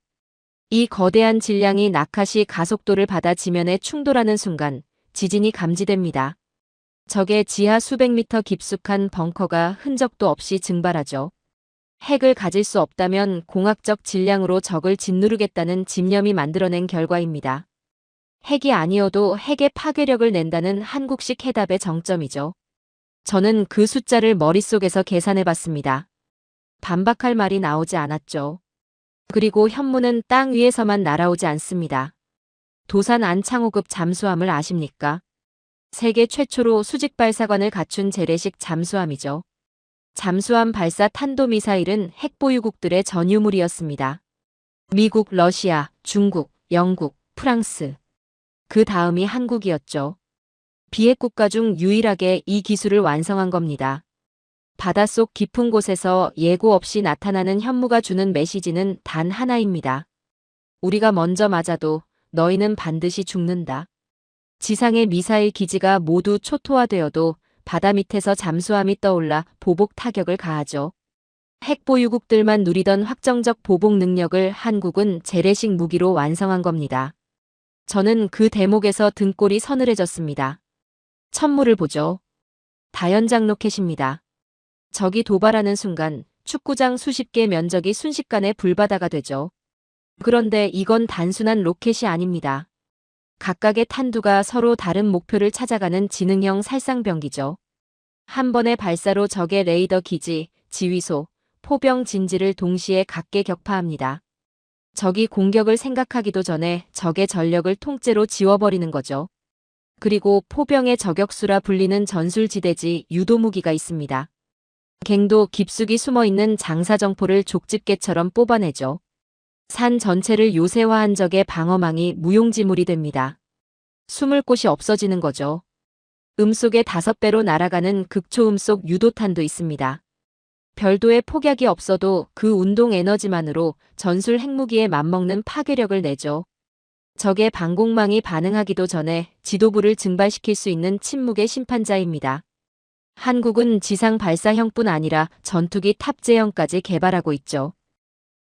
이 거대한 질량이 나카시 가속도를 받아 지면에 충돌하는 순간 지진이 감지됩니다. 적의 지하 수백 미터 깊숙한 벙커가 흔적도 없이 증발하죠. 핵을 가질 수 없다면 공학적 질량으로 적을 짓누르겠다는 집념이 만들어낸 결과입니다. 핵이 아니어도 핵의 파괴력을 낸다는 한국식 해답의 정점이죠. 저는 그 숫자를 머릿속에서 계산해봤습니다. 반박할 말이 나오지 않았죠. 그리고 현무는 땅 위에서만 날아오지 않습니다. 도산 안창호급 잠수함을 아십니까? 세계 최초로 수직 발사관을 갖춘 재래식 잠수함이죠. 잠수함 발사 탄도미사일은 핵보유국들의 전유물이었습니다. 미국, 러시아, 중국, 영국, 프랑스. 그 다음이 한국이었죠. 비핵국가 중 유일하게 이 기술을 완성한 겁니다. 바닷속 깊은 곳에서 예고 없이 나타나는 현무가 주는 메시지는 단 하나입니다. 우리가 먼저 맞아도 너희는 반드시 죽는다. 지상의 미사일 기지가 모두 초토화되어도 바다 밑에서 잠수함이 떠올라 보복 타격을 가하죠. 핵보유국들만 누리던 확정적 보복 능력을 한국은 재래식 무기로 완성한 겁니다. 저는 그 대목에서 등골이 서늘해졌습니다. 천무를 보죠. 다연장 로켓입니다. 적이 도발하는 순간 축구장 수십 개 면적이 순식간에 불바다가 되죠. 그런데 이건 단순한 로켓이 아닙니다. 각각의 탄두가 서로 다른 목표를 찾아가는 지능형 살상병기죠. 한 번의 발사로 적의 레이더 기지, 지휘소, 포병 진지를 동시에 각계 격파합니다. 적이 공격을 생각하기도 전에 적의 전력을 통째로 지워버리는 거죠. 그리고 포병의 저격수라 불리는 전술지대지 유도무기가 있습니다. 갱도 깊숙이 숨어있는 장사정포를 족집게처럼 뽑아내죠. 산 전체를 요새화한 적의 방어망이 무용지물이 됩니다. 숨을 곳이 없어지는 거죠. 음속의 5배로 날아가는 극초음속 유도탄도 있습니다. 별도의 폭약이 없어도 그 운동 에너지만으로 전술 핵무기에 맞먹는 파괴력을 내죠. 적의 방공망이 반응하기도 전에 지도부를 증발시킬 수 있는 침묵의 심판자입니다. 한국은 지상 발사형뿐 아니라 전투기 탑재형까지 개발하고 있죠.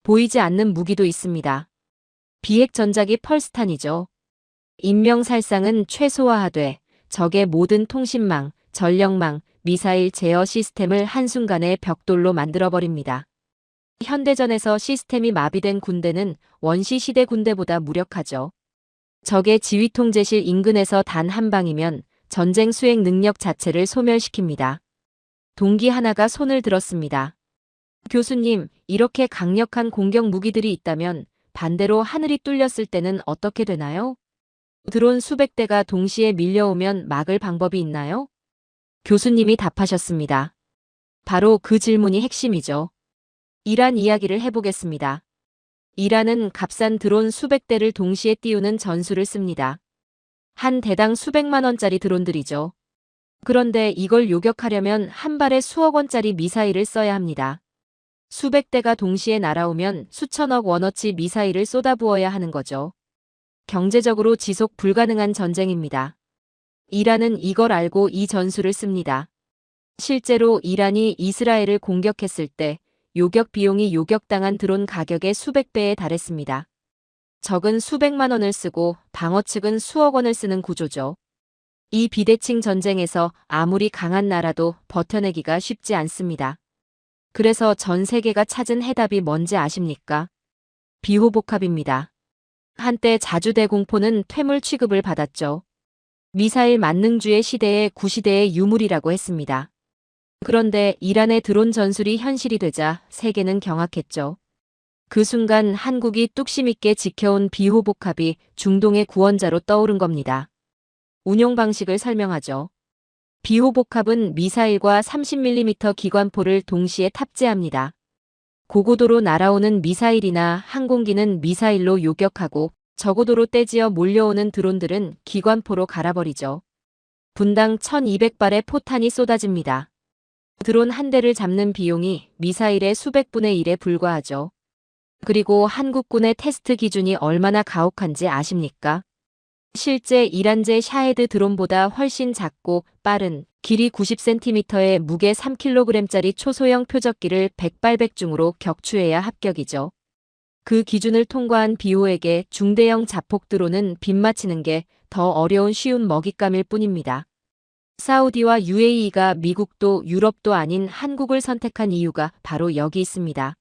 보이지 않는 무기도 있습니다. 비핵 전자기 펄스탄이죠. 인명살상은 최소화하되 적의 모든 통신망, 전력망, 미사일 제어 시스템을 한순간에 벽돌로 만들어버립니다. 현대전에서 시스템이 마비된 군대는 원시시대 군대보다 무력하죠. 적의 지휘통제실 인근에서 단 한 방이면 전쟁 수행 능력 자체를 소멸시킵니다. 동기 하나가 손을 들었습니다. 교수님, 이렇게 강력한 공격 무기들이 있다면 반대로 하늘이 뚫렸을 때는 어떻게 되나요? 드론 수백 대가 동시에 밀려오면 막을 방법이 있나요? 교수님이 답하셨습니다. 바로 그 질문이 핵심이죠. 이란 이야기를 해보겠습니다. 이란은 값싼 드론 수백 대를 동시에 띄우는 전술을 씁니다. 한 대당 수백만 원짜리 드론들이죠. 그런데 이걸 요격하려면 한 발에 수억 원짜리 미사일을 써야 합니다. 수백 대가 동시에 날아오면 수천억 원어치 미사일을 쏟아부어야 하는 거죠. 경제적으로 지속 불가능한 전쟁입니다. 이란은 이걸 알고 이 전술을 씁니다. 실제로 이란이 이스라엘을 공격했을 때 요격 비용이 요격당한 드론 가격의 수백 배에 달했습니다. 적은 수백만 원을 쓰고 방어 측은 수억 원을 쓰는 구조죠. 이 비대칭 전쟁에서 아무리 강한 나라도 버텨내기가 쉽지 않습니다. 그래서 전 세계가 찾은 해답이 뭔지 아십니까? 비호복합입니다. 한때 자주대공포는 퇴물 취급을 받았죠. 미사일 만능주의 시대의 구시대의 유물이라고 했습니다. 그런데 이란의 드론 전술이 현실이 되자 세계는 경악했죠. 그 순간 한국이 뚝심 있게 지켜온 비호복합이 중동의 구원자로 떠오른 겁니다. 운용 방식을 설명하죠. 비호복합은 미사일과 30mm 기관포를 동시에 탑재합니다. 고고도로 날아오는 미사일이나 항공기는 미사일로 요격하고 저고도로 떼지어 몰려오는 드론들은 기관포로 갈아버리죠. 분당 1200발의 포탄이 쏟아집니다. 드론 한 대를 잡는 비용이 미사일의 수백 분의 1에 불과하죠. 그리고 한국군의 테스트 기준이 얼마나 가혹한지 아십니까? 실제 이란제 샤헤드 드론보다 훨씬 작고 빠른 길이 90cm에 무게 3kg짜리 초소형 표적기를 100발백중으로 격추해야 합격이죠. 그 기준을 통과한 비호에게 중대형 자폭 드론은 빗맞히는 게 더 어려운 쉬운 먹잇감일 뿐입니다. 사우디와 UAE가 미국도 유럽도 아닌 한국을 선택한 이유가 바로 여기 있습니다.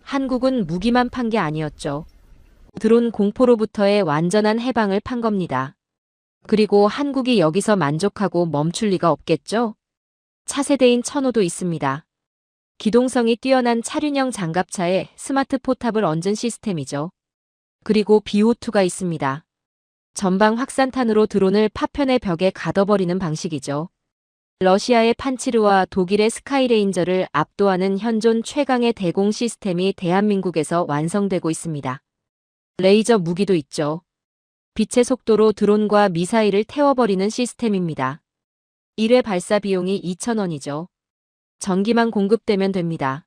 한국은 무기만 판 게 아니었죠. 드론 공포로부터의 완전한 해방을 판 겁니다. 그리고 한국이 여기서 만족하고 멈출 리가 없겠죠? 차세대인 천호도 있습니다. 기동성이 뛰어난 차륜형 장갑차에 스마트 포탑을 얹은 시스템이죠. 그리고 비호2가 있습니다. 전방 확산탄으로 드론을 파편의 벽에 가둬버리는 방식이죠. 러시아의 판치르와 독일의 스카이레인저를 압도하는 현존 최강의 대공 시스템이 대한민국에서 완성되고 있습니다. 레이저 무기도 있죠. 빛의 속도로 드론과 미사일을 태워버리는 시스템입니다. 1회 발사 비용이 2,000원이죠. 전기만 공급되면 됩니다.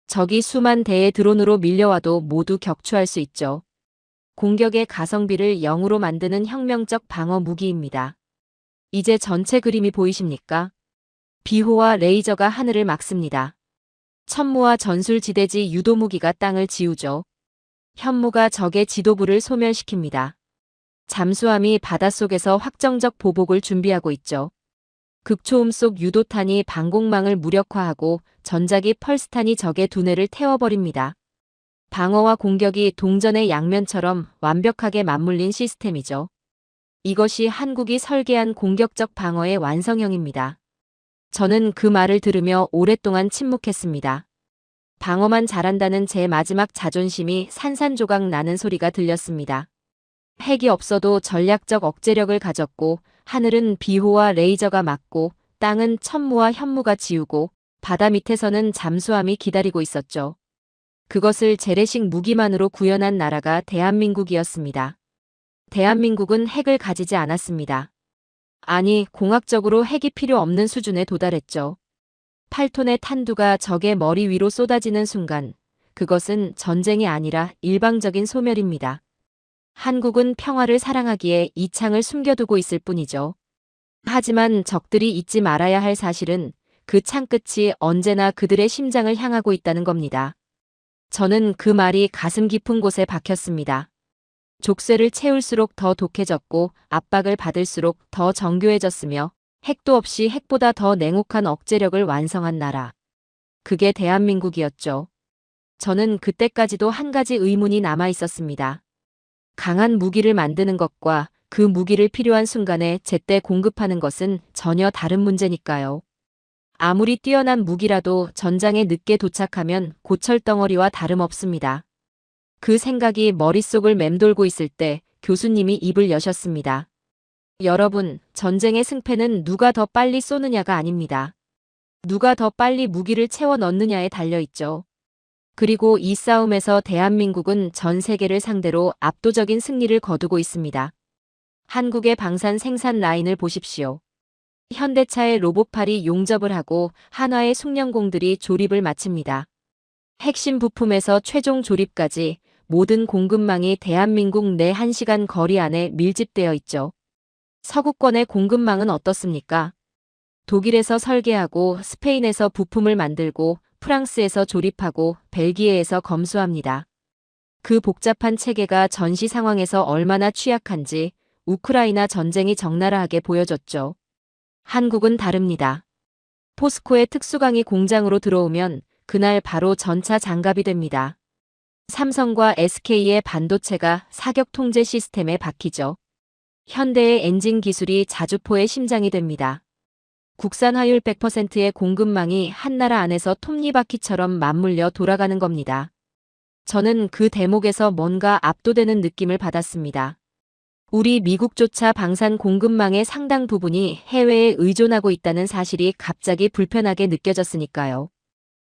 적이 수만 대의 드론으로 밀려와도 모두 격추할 수 있죠. 공격의 가성비를 0으로 만드는 혁명적 방어 무기입니다. 이제 전체 그림이 보이십니까? 비호와 레이저가 하늘을 막습니다. 천무와 전술지대지 유도무기가 땅을 지우죠. 현무가 적의 지도부를 소멸시킵니다. 잠수함이 바닷속에서 확정적 보복을 준비하고 있죠. 극초음속 유도탄이 방공망을 무력화하고 전자기 펄스탄이 적의 두뇌를 태워버립니다. 방어와 공격이 동전의 양면처럼 완벽하게 맞물린 시스템이죠. 이것이 한국이 설계한 공격적 방어의 완성형입니다. 저는 그 말을 들으며 오랫동안 침묵했습니다. 방어만 잘한다는 제 마지막 자존심이 산산조각 나는 소리가 들렸습니다. 핵이 없어도 전략적 억제력을 가졌고 하늘은 비호와 레이저가 막고 땅은 천무와 현무가 지우고 바다 밑에서는 잠수함이 기다리고 있었죠. 그것을 재래식 무기만으로 구현한 나라가 대한민국이었습니다. 대한민국은 핵을 가지지 않았습니다. 아니, 공학적으로 핵이 필요 없는 수준에 도달했죠. 8톤의 탄두가 적의 머리 위로 쏟아지는 순간, 그것은 전쟁이 아니라 일방적인 소멸입니다. 한국은 평화를 사랑하기에 이 창을 숨겨두고 있을 뿐이죠. 하지만 적들이 잊지 말아야 할 사실은 그 창 끝이 언제나 그들의 심장을 향하고 있다는 겁니다. 저는 그 말이 가슴 깊은 곳에 박혔습니다. 족쇄를 채울수록 더 독해졌고 압박을 받을수록 더 정교해졌으며 핵도 없이 핵보다 더 냉혹한 억제력을 완성한 나라. 그게 대한민국이었죠. 저는 그때까지도 한 가지 의문이 남아 있었습니다. 강한 무기를 만드는 것과 그 무기를 필요한 순간에 제때 공급하는 것은 전혀 다른 문제니까요. 아무리 뛰어난 무기라도 전장에 늦게 도착하면 고철덩어리와 다름없습니다. 그 생각이 머릿속을 맴돌고 있을 때 교수님이 입을 여셨습니다. 여러분, 전쟁의 승패는 누가 더 빨리 쏘느냐가 아닙니다. 누가 더 빨리 무기를 채워 넣느냐에 달려있죠. 그리고 이 싸움에서 대한민국은 전 세계를 상대로 압도적인 승리를 거두고 있습니다. 한국의 방산 생산 라인을 보십시오. 현대차의 로봇팔이 용접을 하고 한화의 숙련공들이 조립을 마칩니다. 핵심 부품에서 최종 조립까지 모든 공급망이 대한민국 내 1시간 거리 안에 밀집되어 있죠. 서구권의 공급망은 어떻습니까? 독일에서 설계하고 스페인에서 부품을 만들고 프랑스에서 조립하고 벨기에에서 검수합니다. 그 복잡한 체계가 전시 상황에서 얼마나 취약한지 우크라이나 전쟁이 적나라하게 보여줬죠. 한국은 다릅니다. 포스코의 특수강이 공장으로 들어오면 그날 바로 전차 장갑이 됩니다. 삼성과 SK의 반도체가 사격 통제 시스템에 박히죠. 현대의 엔진 기술이 자주포의 심장이 됩니다. 국산 화율 100%의 공급망이 한 나라 안에서 톱니바퀴처럼 맞물려 돌아가는 겁니다. 저는 그 대목에서 뭔가 압도되는 느낌을 받았습니다. 우리 미국조차 방산 공급망의 상당 부분이 해외에 의존하고 있다는 사실이 갑자기 불편하게 느껴졌으니까요.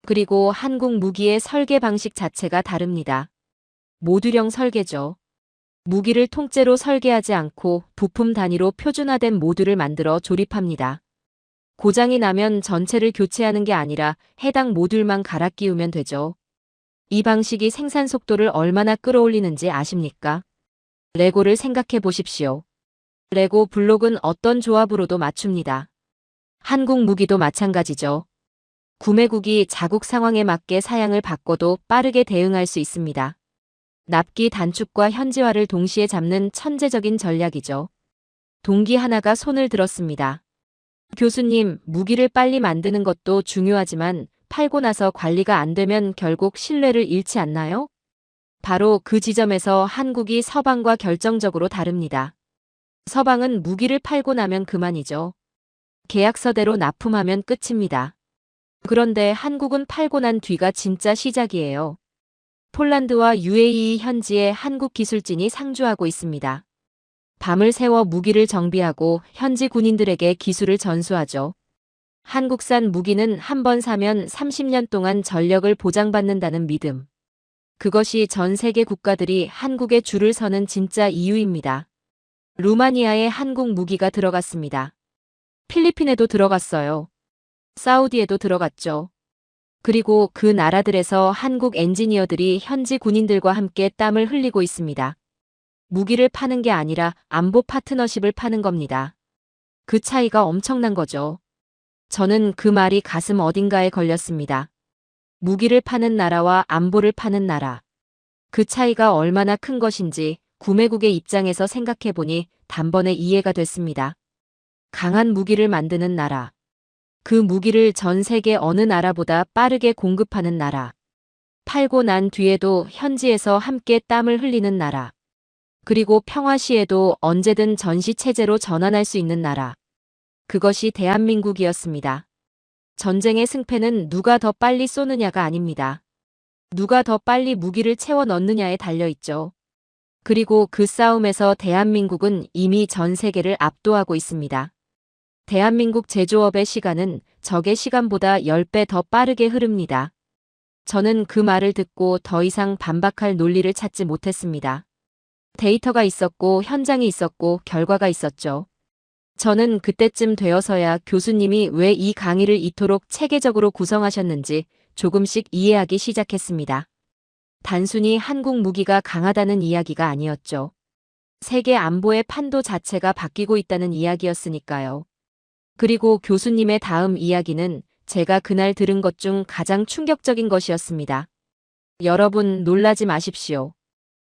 그리고 한국 무기의 설계 방식 자체가 다릅니다. 모듈형 설계죠. 무기를 통째로 설계하지 않고 부품 단위로 표준화된 모듈을 만들어 조립합니다. 고장이 나면 전체를 교체하는 게 아니라 해당 모듈만 갈아 끼우면 되죠. 이 방식이 생산 속도를 얼마나 끌어올리는지 아십니까? 레고를 생각해 보십시오. 레고 블록은 어떤 조합으로도 맞춥니다. 한국 무기도 마찬가지죠. 구매국이 자국 상황에 맞게 사양을 바꿔도 빠르게 대응할 수 있습니다. 납기 단축과 현지화를 동시에 잡는 천재적인 전략이죠. 동기 하나가 손을 들었습니다. 교수님, 무기를 빨리 만드는 것도 중요하지만 팔고 나서 관리가 안 되면 결국 신뢰를 잃지 않나요? 바로 그 지점에서 한국이 서방과 결정적으로 다릅니다. 서방은 무기를 팔고 나면 그만이죠. 계약서대로 납품하면 끝입니다. 그런데 한국은 팔고 난 뒤가 진짜 시작이에요. 폴란드와 UAE 현지에 한국 기술진이 상주하고 있습니다. 밤을 새워 무기를 정비하고 현지 군인들에게 기술을 전수하죠. 한국산 무기는 한 번 사면 30년 동안 전력을 보장받는다는 믿음. 그것이 전 세계 국가들이 한국에 줄을 서는 진짜 이유입니다. 루마니아에 한국 무기가 들어갔습니다. 필리핀에도 들어갔어요. 사우디에도 들어갔죠. 그리고 그 나라들에서 한국 엔지니어들이 현지 군인들과 함께 땀을 흘리고 있습니다. 무기를 파는 게 아니라 안보 파트너십을 파는 겁니다. 그 차이가 엄청난 거죠. 저는 그 말이 가슴 어딘가에 걸렸습니다. 무기를 파는 나라와 안보를 파는 나라. 그 차이가 얼마나 큰 것인지 구매국의 입장에서 생각해보니 단번에 이해가 됐습니다. 강한 무기를 만드는 나라. 그 무기를 전 세계 어느 나라보다 빠르게 공급하는 나라. 팔고 난 뒤에도 현지에서 함께 땀을 흘리는 나라. 그리고 평화 시에도 언제든 전시체제로 전환할 수 있는 나라. 그것이 대한민국이었습니다. 전쟁의 승패는 누가 더 빨리 쏘느냐가 아닙니다. 누가 더 빨리 무기를 채워 넣느냐에 달려있죠. 그리고 그 싸움에서 대한민국은 이미 전 세계를 압도하고 있습니다. 대한민국 제조업의 시간은 적의 시간보다 10배 더 빠르게 흐릅니다. 저는 그 말을 듣고 더 이상 반박할 논리를 찾지 못했습니다. 데이터가 있었고 현장이 있었고 결과가 있었죠. 저는 그때쯤 되어서야 교수님이 왜 이 강의를 이토록 체계적으로 구성하셨는지 조금씩 이해하기 시작했습니다. 단순히 한국 무기가 강하다는 이야기가 아니었죠. 세계 안보의 판도 자체가 바뀌고 있다는 이야기였으니까요. 그리고 교수님의 다음 이야기는 제가 그날 들은 것 중 가장 충격적인 것이었습니다. 여러분 놀라지 마십시오.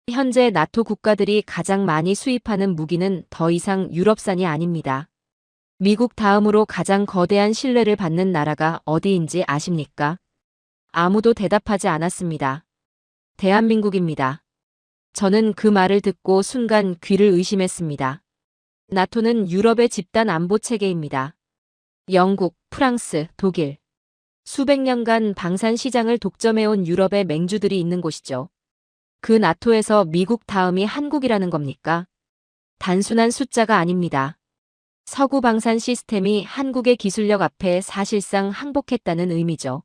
현재 나토 국가들이 가장 많이 수입하는 무기는 더 이상 유럽산이 아닙니다. 미국 다음으로 가장 거대한 신뢰를 받는 나라가 어디인지 아십니까? 아무도 대답하지 않았습니다. 대한민국입니다. 저는 그 말을 듣고 순간 귀를 의심했습니다. 나토는 유럽의 집단 안보 체계입니다. 영국, 프랑스, 독일. 수백 년간 방산 시장을 독점해온 유럽의 맹주들이 있는 곳이죠. 그 나토에서 미국 다음이 한국이라는 겁니까? 단순한 숫자가 아닙니다. 서구 방산 시스템이 한국의 기술력 앞에 사실상 항복했다는 의미죠.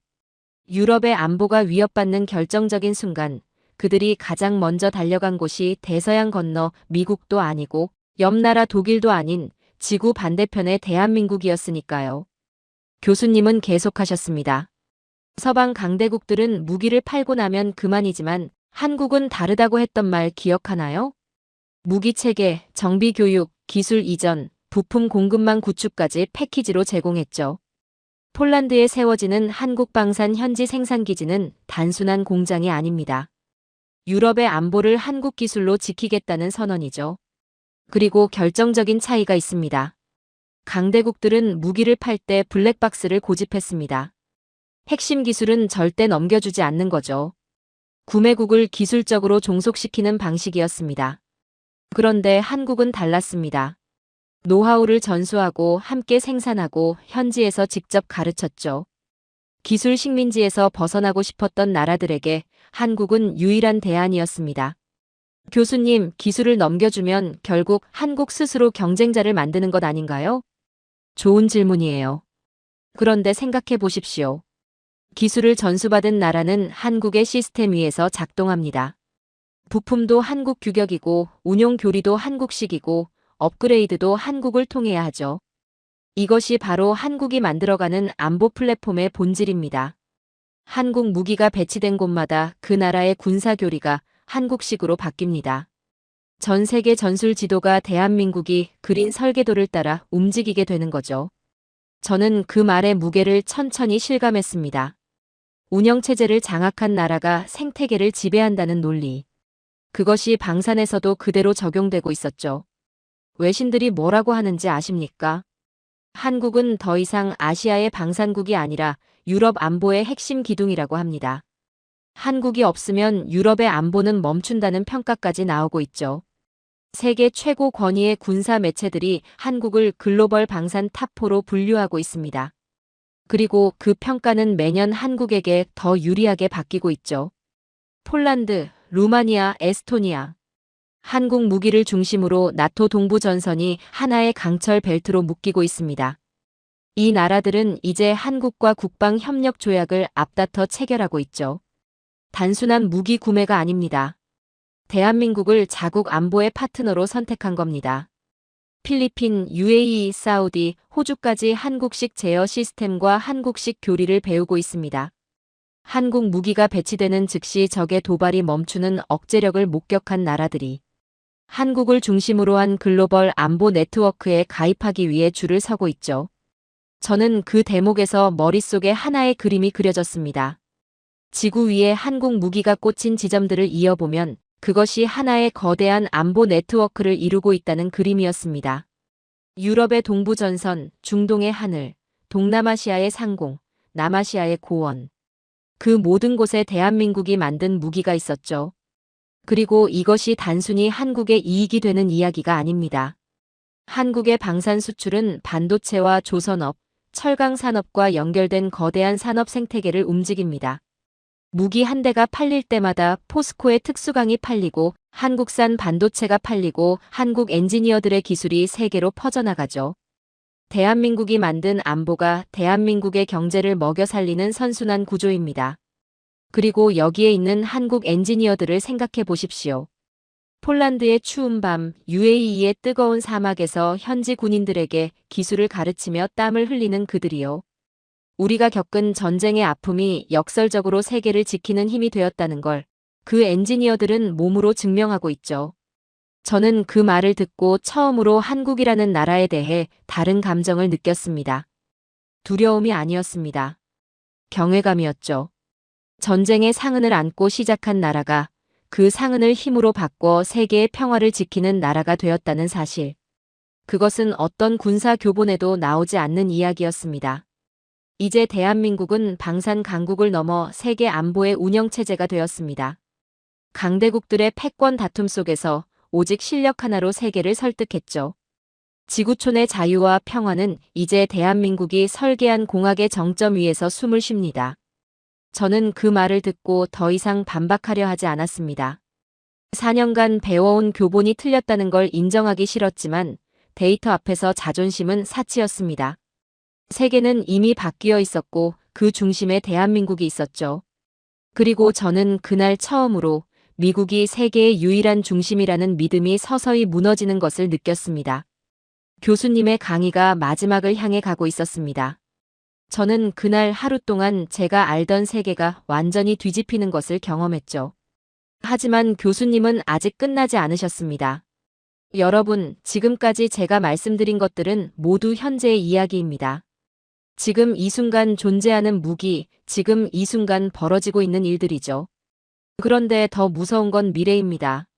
유럽의 안보가 위협받는 결정적인 순간 그들이 가장 먼저 달려간 곳이 대서양 건너 미국도 아니고 옆 나라 독일도 아닌 지구 반대편의 대한민국이었으니까요. 교수님은 계속하셨습니다. 서방 강대국들은 무기를 팔고 나면 그만이지만 한국은 다르다고 했던 말 기억하나요? 무기체계, 정비교육, 기술 이전, 부품 공급망 구축까지 패키지로 제공했죠. 폴란드에 세워지는 한국 방산 현지 생산기지는 단순한 공장이 아닙니다. 유럽의 안보를 한국 기술로 지키겠다는 선언이죠. 그리고 결정적인 차이가 있습니다. 강대국들은 무기를 팔 때 블랙박스를 고집했습니다. 핵심 기술은 절대 넘겨주지 않는 거죠. 구매국을 기술적으로 종속시키는 방식이었습니다. 그런데 한국은 달랐습니다. 노하우를 전수하고 함께 생산하고 현지에서 직접 가르쳤죠. 기술 식민지에서 벗어나고 싶었던 나라들에게 한국은 유일한 대안이었습니다. 교수님, 기술을 넘겨주면 결국 한국 스스로 경쟁자를 만드는 것 아닌가요? 좋은 질문이에요. 그런데 생각해 보십시오. 기술을 전수받은 나라는 한국의 시스템 위에서 작동합니다. 부품도 한국 규격이고 운용 교리도 한국식이고 업그레이드도 한국을 통해야 하죠. 이것이 바로 한국이 만들어가는 안보 플랫폼의 본질입니다. 한국 무기가 배치된 곳마다 그 나라의 군사 교리가 한국식으로 바뀝니다. 전 세계 전술 지도가 대한민국이 그린 설계도를 따라 움직이게 되는 거죠. 저는 그 말의 무게를 천천히 실감했습니다. 운영체제를 장악한 나라가 생태계를 지배한다는 논리. 그것이 방산에서도 그대로 적용되고 있었죠. 외신들이 뭐라고 하는지 아십니까? 한국은 더 이상 아시아의 방산국이 아니라 유럽 안보의 핵심 기둥이라고 합니다. 한국이 없으면 유럽의 안보는 멈춘다는 평가까지 나오고 있죠. 세계 최고 권위의 군사 매체들이 한국을 글로벌 방산 탑4로 분류하고 있습니다. 그리고 그 평가는 매년 한국에게 더 유리하게 바뀌고 있죠. 폴란드, 루마니아, 에스토니아. 한국 무기를 중심으로 나토 동부 전선이 하나의 강철 벨트로 묶이고 있습니다. 이 나라들은 이제 한국과 국방 협력 조약을 앞다퉈 체결하고 있죠. 단순한 무기 구매가 아닙니다. 대한민국을 자국 안보의 파트너로 선택한 겁니다. 필리핀, UAE, 사우디, 호주까지 한국식 제어 시스템과 한국식 교리를 배우고 있습니다. 한국 무기가 배치되는 즉시 적의 도발이 멈추는 억제력을 목격한 나라들이 한국을 중심으로 한 글로벌 안보 네트워크에 가입하기 위해 줄을 서고 있죠. 저는 그 대목에서 머릿속에 하나의 그림이 그려졌습니다. 지구 위에 한국 무기가 꽂힌 지점들을 이어보면 그것이 하나의 거대한 안보 네트워크를 이루고 있다는 그림이었습니다. 유럽의 동부 전선, 중동의 하늘, 동남아시아의 상공, 남아시아의 고원. 그 모든 곳에 대한민국이 만든 무기가 있었죠. 그리고 이것이 단순히 한국의 이익이 되는 이야기가 아닙니다. 한국의 방산 수출은 반도체와 조선업, 철강 산업과 연결된 거대한 산업 생태계를 움직입니다. 무기 한 대가 팔릴 때마다 포스코의 특수강이 팔리고 한국산 반도체가 팔리고 한국 엔지니어들의 기술이 세계로 퍼져나가죠. 대한민국이 만든 안보가 대한민국의 경제를 먹여 살리는 선순환 구조입니다. 그리고 여기에 있는 한국 엔지니어들을 생각해 보십시오. 폴란드의 추운 밤, UAE의 뜨거운 사막에서 현지 군인들에게 기술을 가르치며 땀을 흘리는 그들이요. 우리가 겪은 전쟁의 아픔이 역설적으로 세계를 지키는 힘이 되었다는 걸 그 엔지니어들은 몸으로 증명하고 있죠. 저는 그 말을 듣고 처음으로 한국이라는 나라에 대해 다른 감정을 느꼈습니다. 두려움이 아니었습니다. 경외감이었죠. 전쟁의 상흔을 안고 시작한 나라가 그 상흔을 힘으로 바꿔 세계의 평화를 지키는 나라가 되었다는 사실. 그것은 어떤 군사 교본에도 나오지 않는 이야기였습니다. 이제 대한민국은 방산 강국을 넘어 세계 안보의 운영체제가 되었습니다. 강대국들의 패권 다툼 속에서 오직 실력 하나로 세계를 설득했죠. 지구촌의 자유와 평화는 이제 대한민국이 설계한 공학의 정점 위에서 숨을 쉽니다. 저는 그 말을 듣고 더 이상 반박하려 하지 않았습니다. 4년간 배워온 교본이 틀렸다는 걸 인정하기 싫었지만 데이터 앞에서 자존심은 사치였습니다. 세계는 이미 바뀌어 있었고 그 중심에 대한민국이 있었죠. 그리고 저는 그날 처음으로 미국이 세계의 유일한 중심이라는 믿음이 서서히 무너지는 것을 느꼈습니다. 교수님의 강의가 마지막을 향해 가고 있었습니다. 저는 그날 하루 동안 제가 알던 세계가 완전히 뒤집히는 것을 경험했죠. 하지만 교수님은 아직 끝나지 않으셨습니다. 여러분, 지금까지 제가 말씀드린 것들은 모두 현재의 이야기입니다. 지금 이 순간 존재하는 무기, 지금 이 순간 벌어지고 있는 일들이죠. 그런데 더 무서운 건 미래입니다.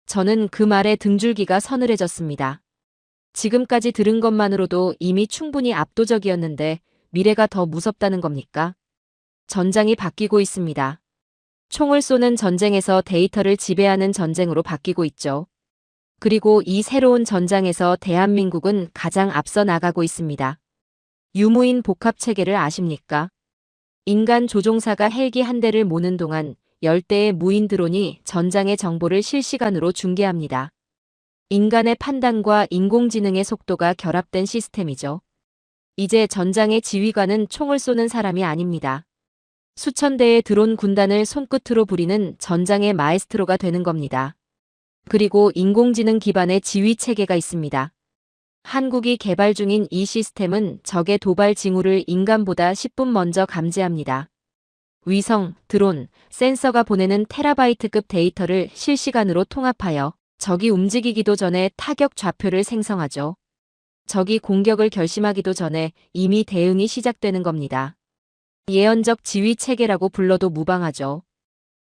저는 그 말에 등줄기가 서늘해졌습니다. 지금까지 들은 것만으로도 이미 충분히 압도적이었는데 미래가 더 무섭다는 겁니까? 전장이 바뀌고 있습니다. 총을 쏘는 전쟁에서 데이터를 지배하는 전쟁으로 바뀌고 있죠. 그리고 이 새로운 전장에서 대한민국은 가장 앞서 나가고 있습니다. 유무인 복합체계를 아십니까? 인간 조종사가 헬기 한 대를 모는 동안 10대의 무인 드론이 전장의 정보를 실시간으로 중계합니다. 인간의 판단과 인공지능의 속도가 결합된 시스템이죠. 이제 전장의 지휘관은 총을 쏘는 사람이 아닙니다. 수천 대의 드론 군단을 손끝으로 부리는 전장의 마에스트로가 되는 겁니다. 그리고 인공지능 기반의 지휘 체계가 있습니다. 한국이 개발 중인 이 시스템은 적의 도발 징후를 인간보다 10분 먼저 감지합니다. 위성, 드론, 센서가 보내는 테라바이트급 데이터를 실시간으로 통합하여 적이 움직이기도 전에 타격 좌표를 생성하죠. 적이 공격을 결심하기도 전에 이미 대응이 시작되는 겁니다. 예언적 지휘 체계라고 불러도 무방하죠.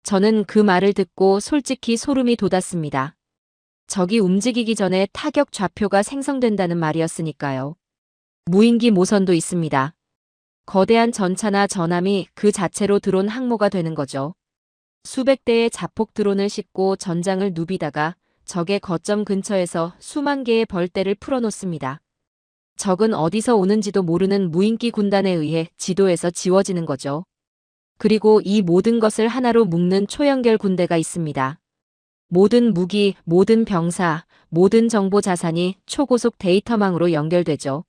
저는 그 말을 듣고 솔직히 소름이 돋았습니다. 적이 움직이기 전에 타격 좌표가 생성된다는 말이었으니까요. 무인기 모선도 있습니다. 거대한 전차나 전함이 그 자체로 드론 항모가 되는 거죠. 수백 대의 자폭 드론을 싣고 전장을 누비다가 적의 거점 근처에서 수만 개의 벌떼를 풀어놓습니다. 적은 어디서 오는지도 모르는 무인기 군단에 의해 지도에서 지워지는 거죠. 그리고 이 모든 것을 하나로 묶는 초연결 군대가 있습니다. 모든 무기, 모든 병사, 모든 정보 자산이 초고속 데이터망으로 연결되죠.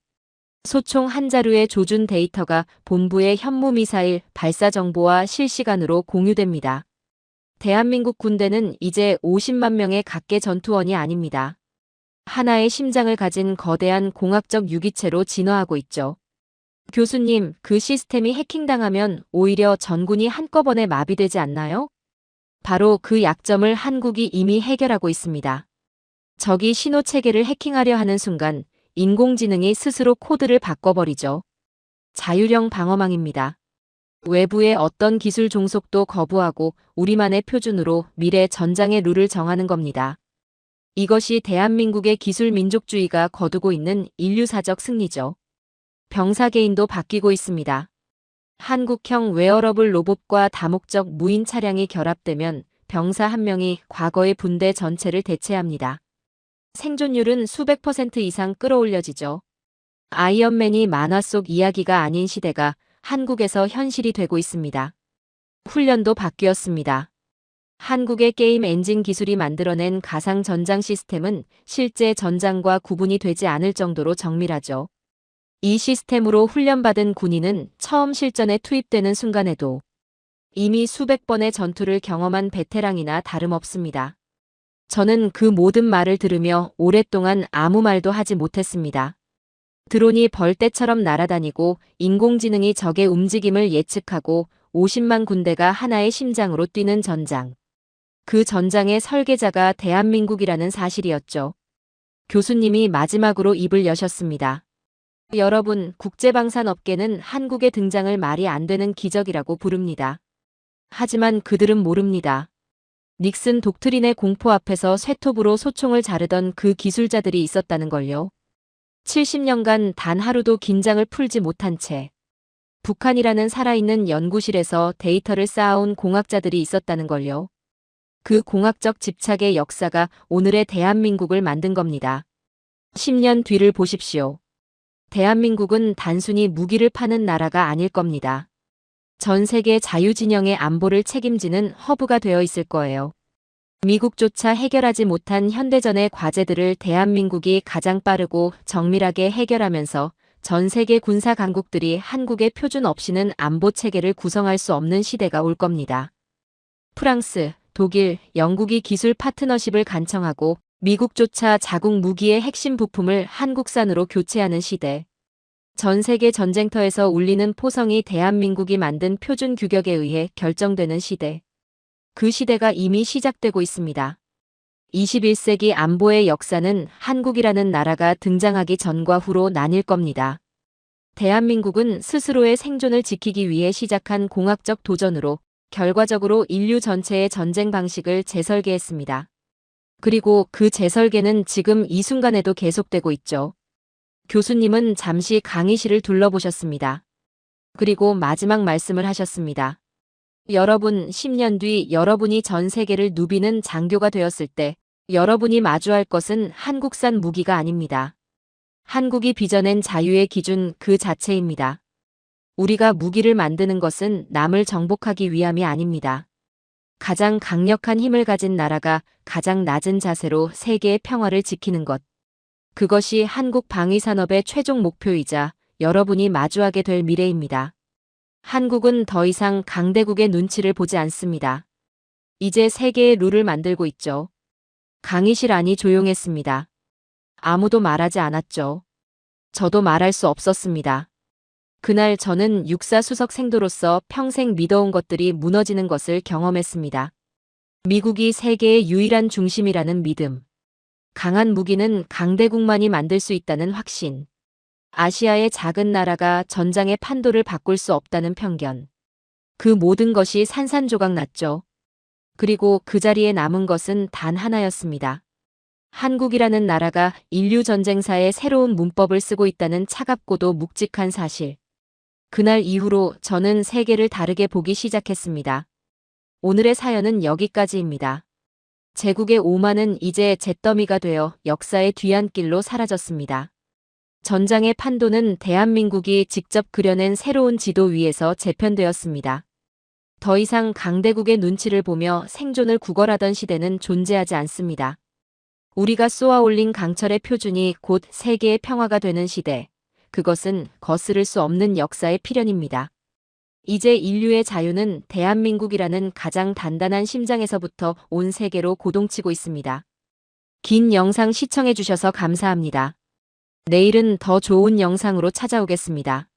소총 한 자루의 조준 데이터가 본부의 현무미사일 발사 정보와 실시간으로 공유됩니다. 대한민국 군대는 이제 50만 명의 각계 전투원이 아닙니다. 하나의 심장을 가진 거대한 공학적 유기체로 진화하고 있죠. 교수님, 그 시스템이 해킹당하면 오히려 전군이 한꺼번에 마비되지 않나요? 바로 그 약점을 한국이 이미 해결하고 있습니다. 적이 신호체계를 해킹하려 하는 순간 인공지능이 스스로 코드를 바꿔버리죠. 자율형 방어망입니다. 외부의 어떤 기술 종속도 거부하고 우리만의 표준으로 미래 전장의 룰을 정하는 겁니다. 이것이 대한민국의 기술 민족주의가 거두고 있는 인류사적 승리죠. 병사 개인도 바뀌고 있습니다. 한국형 웨어러블 로봇과 다목적 무인 차량이 결합되면 병사 한 명이 과거의 분대 전체를 대체합니다. 생존율은 수백 % 이상 끌어올려지죠. 아이언맨이 만화 속 이야기가 아닌 시대가 한국에서 현실이 되고 있습니다. 훈련도 바뀌었습니다. 한국의 게임 엔진 기술이 만들어낸 가상 전장 시스템은 실제 전장과 구분이 되지 않을 정도로 정밀하죠. 이 시스템으로 훈련받은 군인은 처음 실전에 투입되는 순간에도 이미 수백 번의 전투를 경험한 베테랑이나 다름없습니다. 저는 그 모든 말을 들으며 오랫동안 아무 말도 하지 못했습니다. 드론이 벌떼처럼 날아다니고 인공지능이 적의 움직임을 예측하고 50만 군대가 하나의 심장으로 뛰는 전장. 그 전장의 설계자가 대한민국이라는 사실이었죠. 교수님이 마지막으로 입을 여셨습니다. 여러분, 국제방산업계는 한국의 등장을 말이 안 되는 기적이라고 부릅니다. 하지만 그들은 모릅니다. 닉슨 독트린의 공포 앞에서 쇠톱으로 소총을 자르던 그 기술자들이 있었다는 걸요. 70년간 단 하루도 긴장을 풀지 못한 채 북한이라는 살아있는 연구실에서 데이터를 쌓아온 공학자들이 있었다는 걸요. 그 공학적 집착의 역사가 오늘의 대한민국을 만든 겁니다. 10년 뒤를 보십시오. 대한민국은 단순히 무기를 파는 나라가 아닐 겁니다. 전 세계 자유진영의 안보를 책임지는 허브가 되어 있을 거예요. 미국조차 해결하지 못한 현대전의 과제들을 대한민국이 가장 빠르고 정밀하게 해결하면서 전 세계 군사 강국들이 한국의 표준 없이는 안보 체계를 구성할 수 없는 시대가 올 겁니다. 프랑스, 독일, 영국이 기술 파트너십을 간청하고 미국조차 자국 무기의 핵심 부품을 한국산으로 교체하는 시대. 전 세계 전쟁터에서 울리는 포성이 대한민국이 만든 표준 규격에 의해 결정되는 시대. 그 시대가 이미 시작되고 있습니다. 21세기 안보의 역사는 한국이라는 나라가 등장하기 전과 후로 나뉠 겁니다. 대한민국은 스스로의 생존을 지키기 위해 시작한 공학적 도전으로 결과적으로 인류 전체의 전쟁 방식을 재설계했습니다. 그리고 그 재설계는 지금 이 순간에도 계속되고 있죠. 교수님은 잠시 강의실을 둘러보셨습니다. 그리고 마지막 말씀을 하셨습니다. 여러분, 10년 뒤 여러분이 전 세계를 누비는 장교가 되었을 때 여러분이 마주할 것은 한국산 무기가 아닙니다. 한국이 빚어낸 자유의 기준 그 자체입니다. 우리가 무기를 만드는 것은 남을 정복하기 위함이 아닙니다. 가장 강력한 힘을 가진 나라가 가장 낮은 자세로 세계의 평화를 지키는 것. 그것이 한국 방위산업의 최종 목표이자 여러분이 마주하게 될 미래입니다. 한국은 더 이상 강대국의 눈치를 보지 않습니다. 이제 세계의 룰을 만들고 있죠. 강의실 안이 조용했습니다. 아무도 말하지 않았죠. 저도 말할 수 없었습니다. 그날 저는 육사 수석 생도로서 평생 믿어온 것들이 무너지는 것을 경험했습니다. 미국이 세계의 유일한 중심이라는 믿음. 강한 무기는 강대국만이 만들 수 있다는 확신. 아시아의 작은 나라가 전장의 판도를 바꿀 수 없다는 편견. 그 모든 것이 산산조각 났죠. 그리고 그 자리에 남은 것은 단 하나였습니다. 한국이라는 나라가 인류 전쟁사의 새로운 문법을 쓰고 있다는 차갑고도 묵직한 사실. 그날 이후로 저는 세계를 다르게 보기 시작했습니다. 오늘의 사연은 여기까지입니다. 제국의 오만은 이제 잿더미가 되어 역사의 뒤안길로 사라졌습니다. 전장의 판도는 대한민국이 직접 그려낸 새로운 지도 위에서 재편되었습니다. 더 이상 강대국의 눈치를 보며 생존을 구걸하던 시대는 존재하지 않습니다. 우리가 쏘아올린 강철의 표준이 곧 세계의 평화가 되는 시대. 그것은 거스를 수 없는 역사의 필연입니다. 이제 인류의 자유는 대한민국이라는 가장 단단한 심장에서부터 온 세계로 고동치고 있습니다. 긴 영상 시청해주셔서 감사합니다. 내일은 더 좋은 영상으로 찾아오겠습니다.